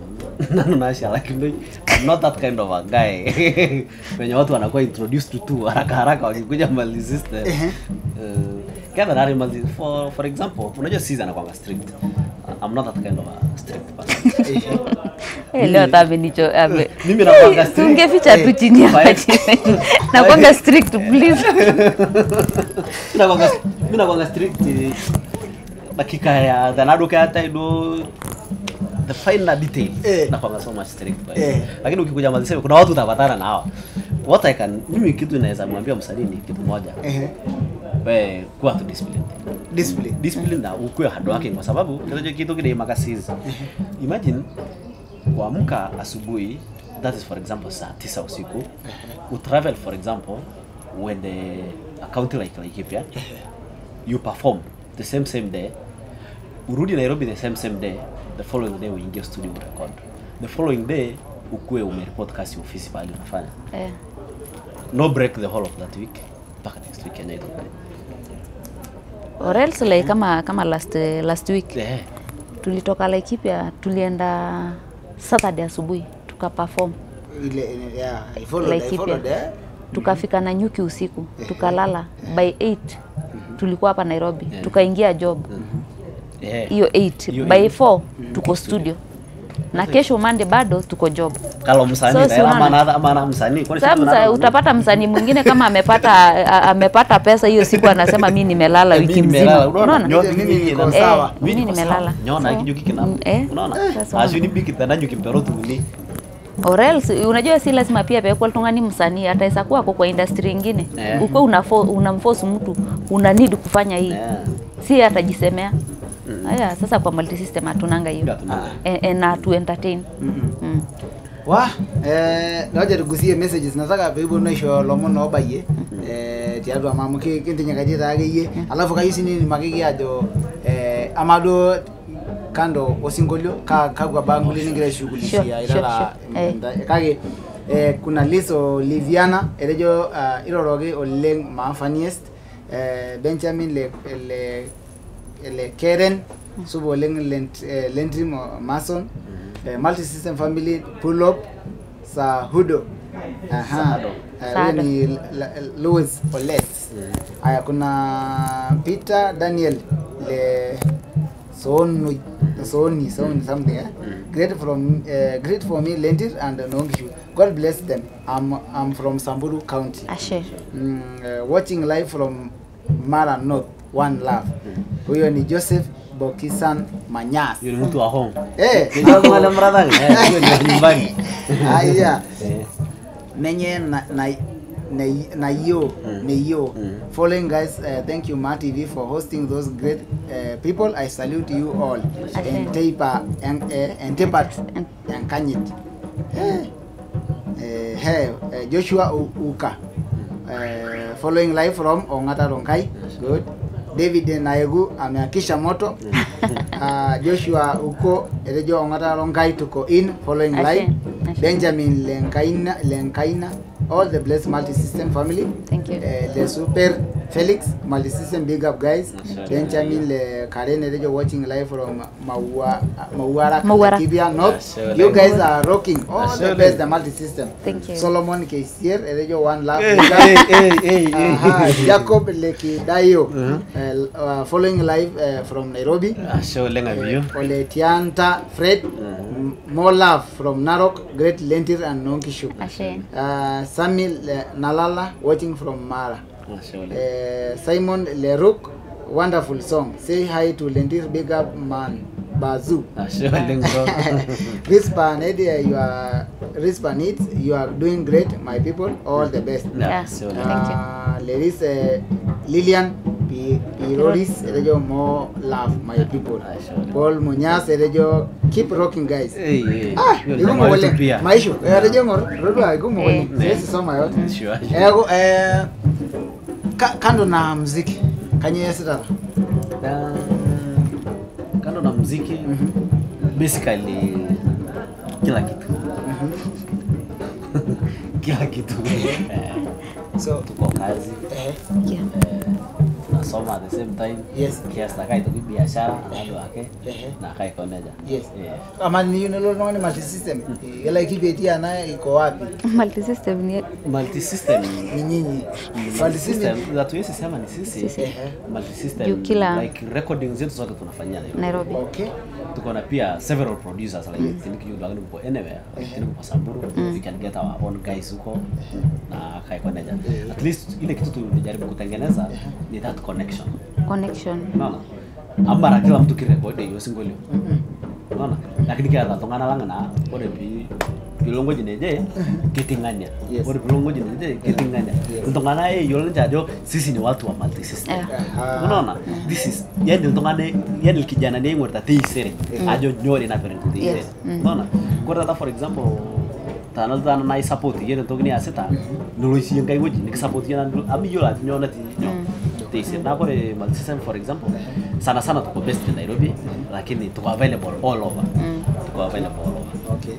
nano naisha lakini I'm not that kind of a guy wenye watu wanakuwa introduced to haraka wakikuja multi system kama nari multi for example unajua season anakuwa strict. I'm not that kind of a strict person. Leo tabe nicho abe mimi nakuwa strict ungeficha tu chini hapa nakuwa strict please mimi nakuwa strict dakika ya danado kata ido the final detail na kwa so much strict lakini ukikuja mazisema kuna watu utapatana nao what I can mimi kitu naweza mwambia msanii ni kitu moja kuwa tu discipline na ukuwe hard working kwa sababu kitu kile makasizi imagine kuamka asubuhi that is for example saa 9 usiku travel for example when the account like Laikipia you perform the same day urudi Nairobi the same day the following day uingie studio record the following day ukue umereport kasi ofisi pale unafanya no break the whole of that week mpaka next week Kenya itakuwa or else like kama last week tulitoka Laikipia tulienda Saturday asubuhi tukaperform ile I followed tukafika na Nyuki usiku tukalala by 8 tulikuwa hapa Nairobi tukaingia job hiyo 8 by 4 tuko studio na kesho Monday bado tuko job. Kalau msanii maana msanii kwa sababu utapata msanii mwingine kama amepata pesa hiyo siku anasema mimi nimelala wiki mzima. Unaona? Mimi niko sawa. Mimi nimelala. Nyona kijuki kina. Unaona? Azuni biki tena nyuki mpero tu ni. Or else unajua si lazima pia pekwa tungani msanii ataweza kuwa kwa industry nyingine. Uko unamforce mtu una need kufanya hii. Si atajisemea. Haya sasa kwa multi system hatunanga hiyo. Na to entertain. Naja tugusie messages nataka bibo naisho lomono obaye tiadwa mamuke kintinya kajita ageye alafu kayisi ni makiki ajo amado kando osingolio kagwa banguli ningira shughulishia ilala kage kuna Liso Liviana erejo iroroge oleng ma funniest Benjamin le Keren subo oleng Lentri Mason multi system family pull up sa Hudo ni Louis Oles aya kuna Peter Daniel le Soni something great for me Lentir and Nongishu. God bless them. I'm from Samburu County. Ashe. Watching live from Mara North. One love. Huyo ni Joseph Bokisan Manyas. Yule mtu wa home. Ndio wale mradhani. Hiyo ni nyumbani. Aya. Menye na yo. Following guys, thank you Ma TV for hosting those great people. I salute you all. And Tepat and Kanyit. Joshua Uka. Following live from Ongata Ronkai. Good. David Naegu ameakisha moto. Joshua Uko erejo Ongata Ronkai tuko in following live. Benjamin Lenkaina. All the blessed multi-system family. Thank you. The super Felix multi-system big up guys. Benjamin le Karen erejo watching live from Mawara Kibia North. You guys are rocking. All the best the multi-system. Thank you. Solomon Keisier erejo one love. Jacob Lekidayo following live from Nairobi. Ole Tianta Fred more love from Narok, Great Lentir and Nonkishu. Sami Nalala watching from Mara. Simon Lerouk, wonderful song. Say hi to Lentir, big up man. Bazoo. Rispa Nadia, you are doing great, my people. All the best. Thank you. Ladies, Lilian Piroris, erejo more love, my people. Paul Munyas, erejo keep rocking, guys. Igumo wale maisho. Erejo ngoro, igumo wale. Yes, so my own. Ego kando na muziki, kanye sita. Kando na muziki, basically kila kitu. Kila kitu. So tuko kazi. Nasoma at the same time. Yes. Kiasi na kai tu biashara na wake na kai koneja. Yes. Ama ni unelo no multi system. Yala ikibetia na iko wapi? Multi system ni nyinyi. Multi system that we sema ni sisi. Multi system like recording zetu zote tunafanyia Nairobi. Okay. Tuko na pia several producers like you do go anywhere. Kwa Samburu we can get our own guys huko na kai koneja. At least ile kitu tunajaribu kutengeneza ni that connection. Unaona? Ambara kila mtu kirekodi hiyo singolio. Unaona? Lakini kia tatongana lang na ore bilongo jineje kitinganya. Ore bilongo jineje kitinganya. Tongana yole njajo sisi ni watu wa multi system. Unaona? This is yani kijana ni ngorta teisere. Ajo nyori na parent teisere. Unaona? Kwa for example tanal na support yene togni aseta noloisi ngai woji ni support yana abi yola nyona ti na kore multi system for example sana tuko best in Nairobi lakini tuko available all over. Okay.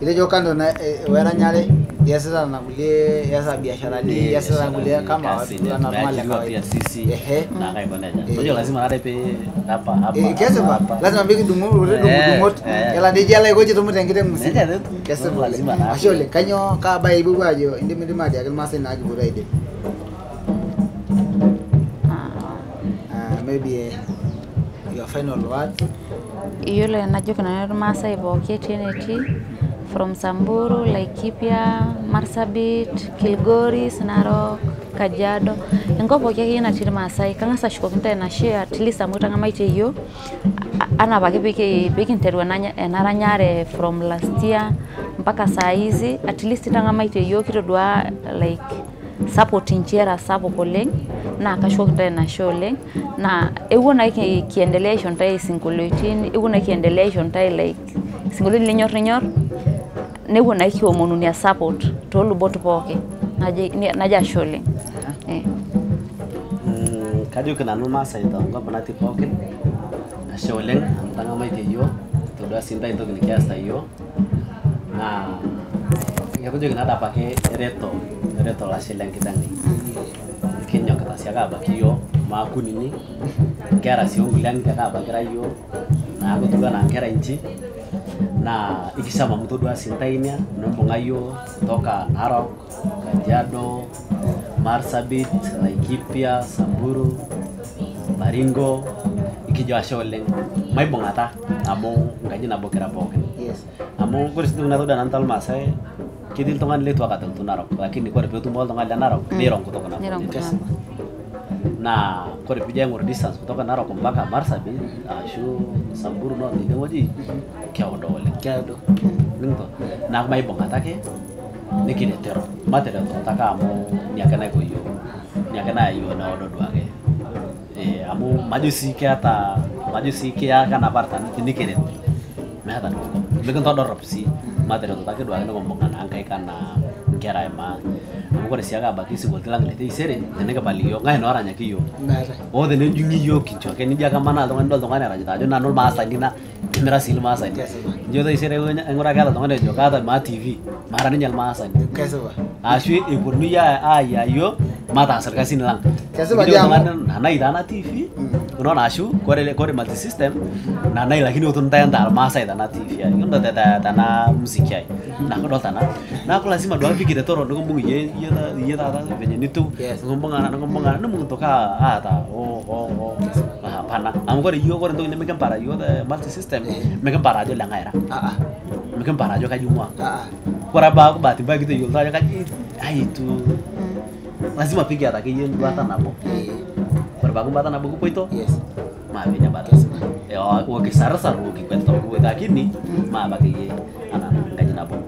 Ile jokando na wera nyale yasa na kulie yasa biashara ni yasa na kulie kama watu na normal kwa sisi na kai boneja. Ndio lazima nare pe hapa. Kesa ba lazima mbiki dumu yala dijala iko jitu mutengite musi. Kesa ba lazima. Ashole kanyo ka ba ibu bajo indi midima dia kalma sai na ajibura ide. Maybe your final word. Yule najoka na Masai boke TNT from Samburu, Laikipia, Marsabit, Kilgoris, Narok, Kajiado. Ngopo yake na tiri Masai kanga sa shiko kinta na share at least amuta ngama ite yo. Ana baki biki nterwa naranyare from last year mpaka saa hizi at least tangama ite yo kito dua like supporting chera sapo koleng na kashoka na shole na ewona kiendelea tai singulitin ewona kiendelea tai like singulin lenyor ne wona kiomonu ni support to luboto poke naja shole kajo kana no masa ita ngapa nati poke shole tanga maite yo to da sinta into ni kiasta yo na Ya ko jogi na da pake reto la shelen kitani kinyo kata siaga bakiyo ma kunini kera siongu lang kaka bakira yo na ko tuga na kera inchi na ikisama mtu dua sintainia nombonga yo toka Narok, Kajiado, Marsabit, Laikipia, Samburu, Baringo ikijwa shole mai bongata amo ngaji na bokera boken. Yes. Amo kuris tu na to dan antal masai kidil tongan le tu akatel tu Narok lakini kore pe tu mol tongan dan Narok nirong kutoka na. Na kore pija ngor distance kutoka Narok mpaka Marsabit ashu Samburu no ni ngoji kya odole ningto na mai bongata ke nikine tero matero taka amo nyakana ko yo na odo dua ke amu majusi ke kana partan nikine mehatan ko bekan to dorop si matero taka dua ke ngomongan angkai kana kera ema amu ko siaga baki si gotilang lete isere tene ka baliyo ngai no aranya kiyo o de ne jungi yo kincho ke ni jaga mana tongan dol tongan aranya ta jo nanol masa dina mera sil masa ni jo de isere ngora kala tongan de jo kata ma tv marani nyal masa ni Kaisa ba? aswi ikurniya aya yo mata asar kasi nilang Kaisa ba dia? Nana idana tv kuno nashu kore multi system nana lagi ni utun tayan tal masa idana tv ya kuno tana musik ya nah ko dotana nah ko lazima dua pikir toro ngomong ye ta venye nitu ngomong anak nemu toka ta pana am ko yo ko ndo ne mekan para yo multi system mekan para jo langaira mekan para jo kajumwa kora ba ko bati ba gitu yo ta kaji itu lazima piga ta kiyen bata nabo kora ba ko bata nabo ko itu maafnya batas ya wagi sarasar wagi kwento ko ta kini ma ba kiye ana kaji nabo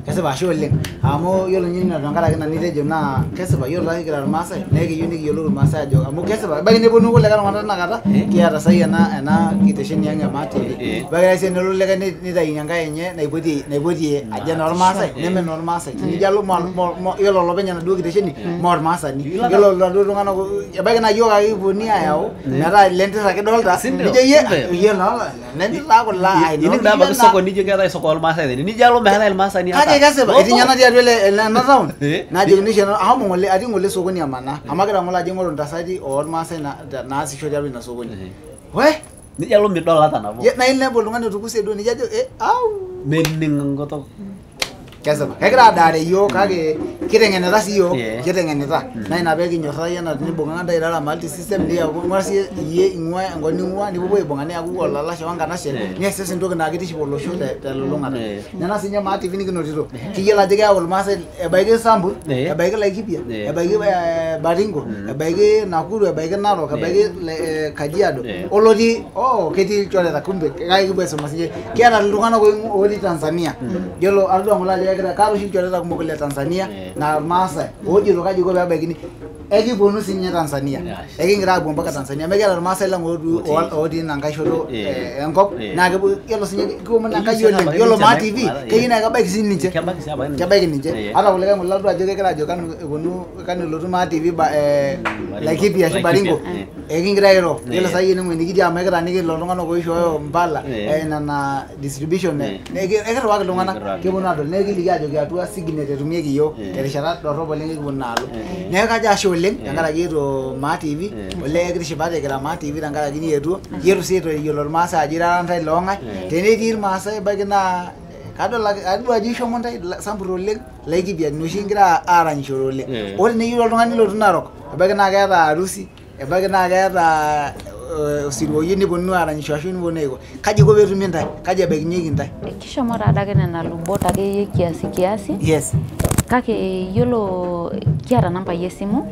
Kesa ba shole amo yolo nyina ngara kana nite jomna kesa ba yolo lagi kira masa negi yuni yolo masa jo amo kesa ba bagi ne bonu ko lega ngara na kata kia rasa ana kiteshin yanga mati bagi se no lega ni da yanga yenye na ibodi aja normal sai ne me normal sai ni jalo mo yolo lo benya na du kiteshin mor masa ni yolo lo du ngana ya bagi na yoga iboni ayao nara lente sa ke dolta ni je ye no lente la ko la ai ini da bagus soko ni juga soko masa ini jalo mehala masa ni ake kase ba iti nyana dia dwele na round na je ni shena amo ngole adi ngole soko ni amana amagira ngola je ngolo ndasadi or masa na si shodia na soko ni we ni jalo mi dola tana bo ye na ile bo ngane tukuse do ni jajo au mening ngoto kase ba kagira dare yo kage kirengene rasi yo kirengene ta na ina begi nyosa yana ni bonga nda ira multi system dia ngwasi ye ngwa ngoni ngwa ni bo bonga ni agu wala la shawanga na shele ni access ndo na gidi shibolo sho da lolonga nyana sinya ma tv ni kino tiro kiyela jega wal masa e baige sambu e baige Laikipia e baige Baringo e baige Nakuru e baige Narok e baige Kajiado olodi keti chole ta kumbe kai kubeso masije kiara lungana ko odi Tanzania yolo ardo ngola kira karo shi chole ta kumukule Tanzania na masa oji lo kaji ko ba bagini egi bonu sinya Tanzania egi ngira bomba ka Tanzania megera masa la ngodu odi nanga shodo engop na ke yolo sinya ko man ka yolo ma tv ke ina ka bagi sinni che ka bagi ni che ala wala ngol la jo ke kala jo kan gonu kan lo ma tv ba Laikipia shi Baringo egi ngira yolo sai ni ngini gidi amegera ni ke lo ngano ko sho mbala na distribution ne egi wa lo ngana ke bona do ne liga jo ya tua signature tumiegi yo erishara dorobo lengi bonalo ne ka ja sholen ngara giro ma tv ole egri shibade gra ma tv ngara gini yetu yeru seto yolor masa ajira ntai longa tene dir masa bagina kado la adu aji shomonta sampuro leg legi bia no shingira aran shorole ol ne yoro ngani lo tunarok bagina ga arusi bagina ga sirwo yini bonu aran shashuni bonego kaje go betu minta kaje beginyi ginta kisha mara dagene na lubota ge kiasi yes kake yolo kiara namba yesimu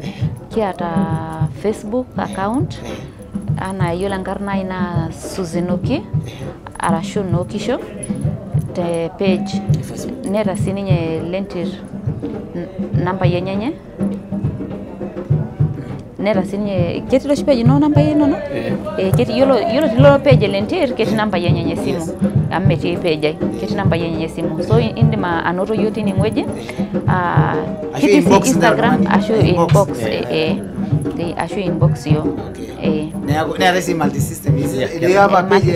kiata Facebook account ana yola ngarna ina Suzinoki arashu nokisho te page nera sininye lentir namba yenyenye nera sininye keti lo page no namba yeno no keti yolo page lentir keti namba yenyenye simu ameti page keti namba yenyenye simu so indima anoto yoti ni ngweje kiti Instagram ashu inbox ashu inbox yo ne aresi multi system do you have a page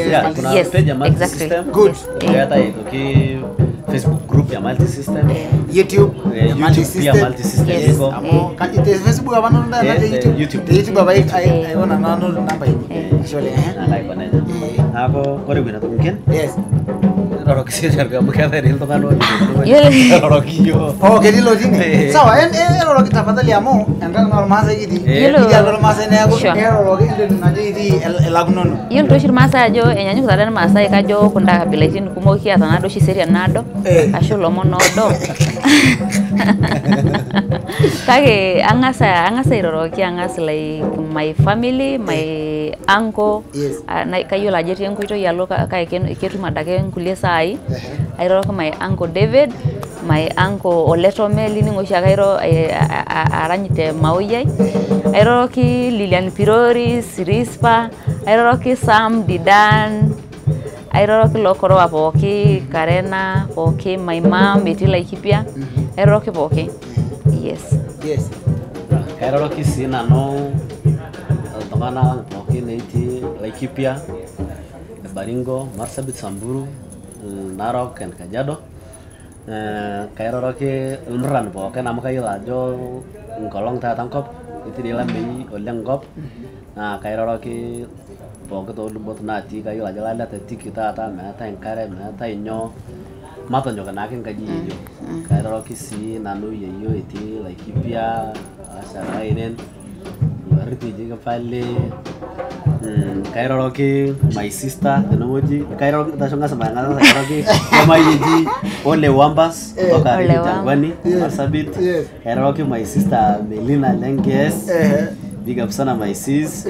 yes page multi exactly system good kata itu ki Facebook group ya multi system. YouTube YouTube ya multi system Yes. iko. Amo ite Facebook apa nunda na YouTube. YouTube baba ai wana nano namba hii. Shole Nah, kayak mana? Aku kore bina tuh mungkin. Yes. Roro kisi harga bukan dari itu kan Yule. Roro kiyo. Oh, kedi lo dini. Sawa, ero kita tafadhali amo. Anga normal sai gidi. Yule. Iya normal sai ne aku. Sure. Ero ende naji di lagunon. Yule to shir masa jo enyanyu kutadana masa ikajo kunda kabila chini kumoki atana do shiseria nado. Asho lomo nodo. Kage angasa iroroki angasa like my family, my uncle. Yes. Na kayo la jeti enkuito yalo kai ketu madake nkulie sai. Airoro my uncle David, my uncle Oleto Meli ningo shakairo aranyite Mauyai. Airoro ki Lilian Piroris, Rispa, airoro ki Sam Didan. Airoro ki lokoro apoki Karena, poki my mom beti Laikipia. Airoro ki poki. Yes. Yes. Kayak Roro kisi nano tengana poki neiti Laikipia, Baringo, Marsabit, Samburu, Narok, dan Kajiado. Kayak Roro ki lumran poki nama kayak lajo ngkolong ta tangkop itu di lambi oleng kop. Nah kayak Roro ki poki tuh lubot nati kayak lajo lada teti kita ta mata engkare mata inyo mata nyoka nakin kaji yo. Kayak Roro kisi nanu yeyo itu Laikipia asara inen Warti juga pale. Kayak Roro ki my sister tenemoji. Kayak Roro kita sunga sembarangan kayak Roro ki sama yeji Ole Wambas toka Ole Jangwani Marsabit. Kayak Roro ki my sister Melina Lenges. Big up sana my sis.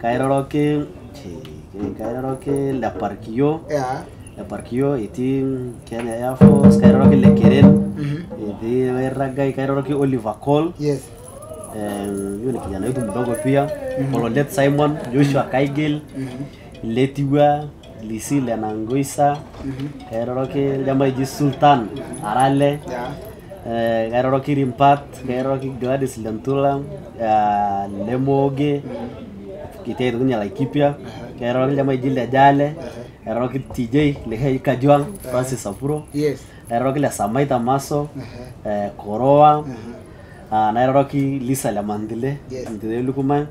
Kayak Roro ki La Parquillo. Ya. La Parquillo itu Kenya Air Force. Kayak Roro ki Lekeren. Itu ragai kayak Roro ki Oliver Cole. Yes. Yule kijana wetu mdogo pia Pololet Simon, Joshua Kaigil, Letiwa, Lisi Lenangoisa, Kairoroki Jamaiji Sultan Arale, Kairoroki Rimpat, Kairoroki Gladys Lentula, Lemoge, kita itu punya Laikipia, Kairoroki Jamaiji Lejale, Kairoroki TJ, Lehai Kajuang, Francis Sapuro, Kairoroki La Samaita Maso, Koroa, Nairoki Lisa Lamandile, Antide Lukuma,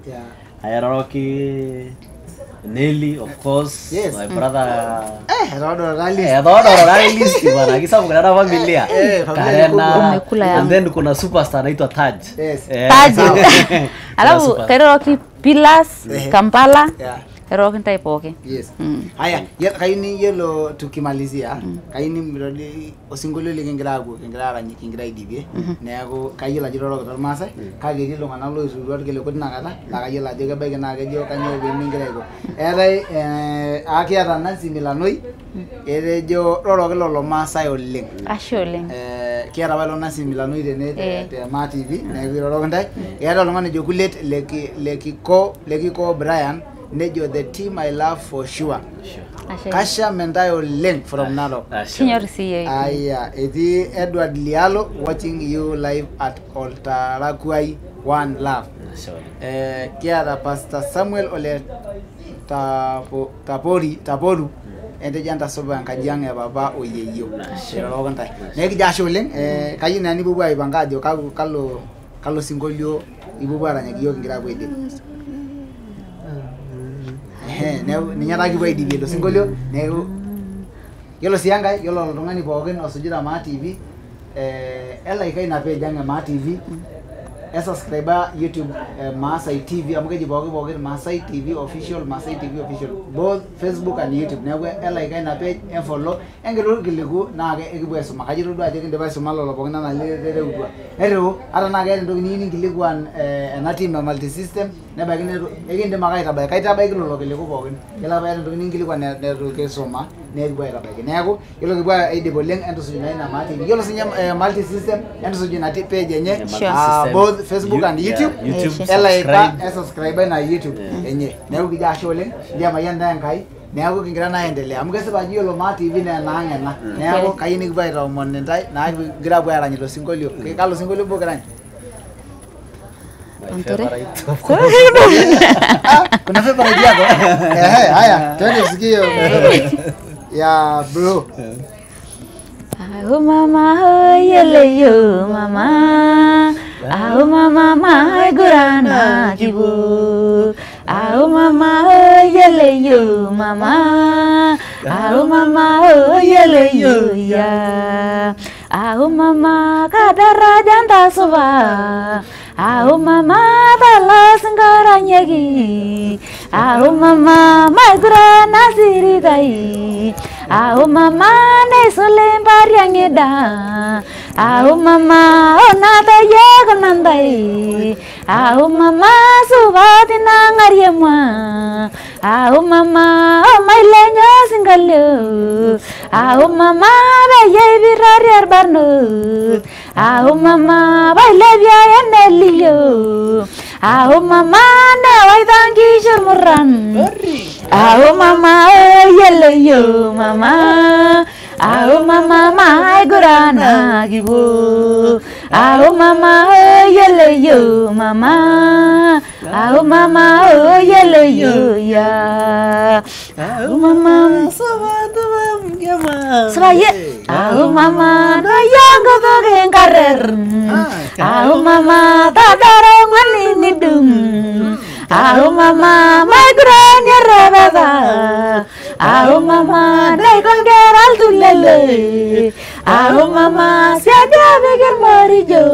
Nairoki Nelly, of course, my brother. Rodo Rally. Rodo Rally, bwana, kisa mkana familia. Karena, and then kuna superstar anaitwa Taj. Taj. Alafu Nairoki Pilas, Kampala. Roho ntai poke. Yes. Haya, kaini yelo tukimalizia. Kaini mrodi osingolo lengengrago, kengrara nyikingra idibie. Nego kayela jiroro ko masa, kage jilo manalo suruat gele ko nagala, laga yela jega bege naga jo kanyo be mingrego. Ere akia na similanoi. Ere jo roro gelo lo masa oleng. Asholeng. Kiara balo na similanoi de ne te ma TV, nego roro ndai. Ere lo ngane jo kulet leki ko Brian. Nejo the team I love for sure. Kasha Mendayo Link from Narok. Senior CEO. Aya, iti Edward Lialo watching you live at Oltarakuai One Love. Kiara Pastor Samuel Ole Taporu. Ente janta soba nkajang ya baba oyeyo. Shiro kantai. Neki jasho leng kayi nani bubu ay bangajo kalo singolio ibubu aranyagio ngira bwede. Ninyara kibai di video singolio nego yolo sianga yolo longani bogen osujira ma TV ela ikai na page anga ma TV subscriber YouTube Masai TV amuke bogen Masai TV official both Facebook and YouTube nego ela ikai na page and follow engelo gilegu na ge egibu eso makajiru do ajege device malo lo bogen na le udwa ero ara na ge ndo ni gilegu an na team multi system ne bagine eginde magai tabai kai tabai gilo gilegu bogen ela ba ndo ni gilegu na ro ke soma ne gbo era bage nego yolo gbo e de boleng ento sujina na ma TV yolo sinya multi system ento sujina page enye both Facebook and YouTube. Subscribe na YouTube. Enye. Nego kija shole. Dia mayanda ngai. Nego kingira na endelea. Amgese ba jiyo ma TV na nanga na. Nego kai ni gba ro mon ndai na gira bwa ara nyilo singolio. Ke kalo singolio bo gran. Kuna favorite yako? Haya, twende sikio. Ya bro. Au mama yele yo mama. Au mama mai gurana kibu. Au mama yele yo mama. Au mama yele yo ya. Au mama kadara janta soba. Au mama balas ngaranyagi. Au mama mai gurana siritai. Au mama ne solembar yang eda. Au mama onata yaganandai. Au mama subati nangariama. Au mama mailenya singalu. Au mama baye birari barnut. Au mama baile bia enelio. Au mama ne waitangi jurmuran. Au mama yele yo mama. Au mama mai gurana gibu. Au mama yele yo mama. Au mama yele yo ya. Au mama Sebaya. Au mama no yang gotogen karer. Au mama tadarong wani dum. Au mama mai guranya rabada. Au mama nai kongeral tulele. Au mama siada beger marijo.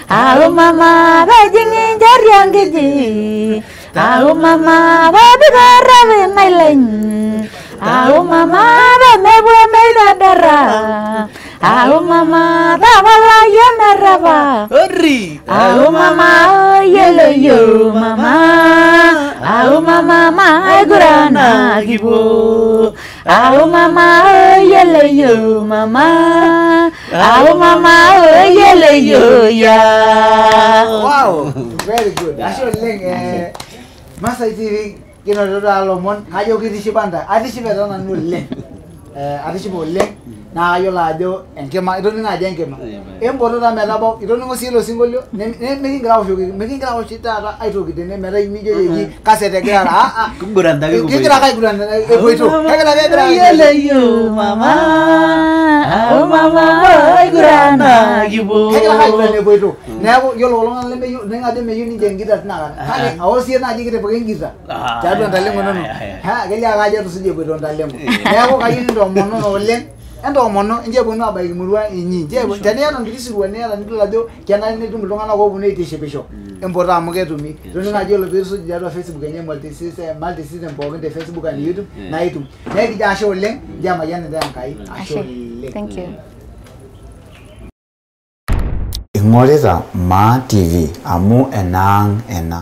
Au mama bajingin jariang geji. Au mama babigar rabe maileng. Au mama mebu meidadara. Au mama tabala yanaraba. Au mama yele yo mama. Au mama mai gurana gibu. Au mama yele yo mama. Au mama yele yo ya. Wow, very good. Actually, Masai TV kino doda lomon ayo kiti sibanda adi sibeda na nulle adi sibolle na ayo la ajo enkema ido ni ngaje enkema embodo da mela bo ido ni ngosilo singolio ne making graph shogi making graph chita ra ai to kiti ne mera imijo yeji kasete gra a Guranda ke kira kai guranda e boito kagala ke gra Yele yo mama. Au mama gurana gibu. kagala kai guranda e boito ne yo lo lo ngale me yo ne ngade me yo ni jengida na kan awo sie na jigire bagen gita jadu ndale ngono ha geli aga je to suje boito ndale mo ne ko kayi ndo mono no len endo mono nje bono abai murwa inyi je bo tani ano ngisi ruwa ne ala ndula jo kana ne dum longa na ko bune ite shepesho embora muge tumi doni ngaje lo bisu jadu Facebook enye multi system bo ngende Facebook and YouTube na YouTube ne ki ja show len jama yana da kai show len Thank you. Ingoreza Ma TV amu enang ena.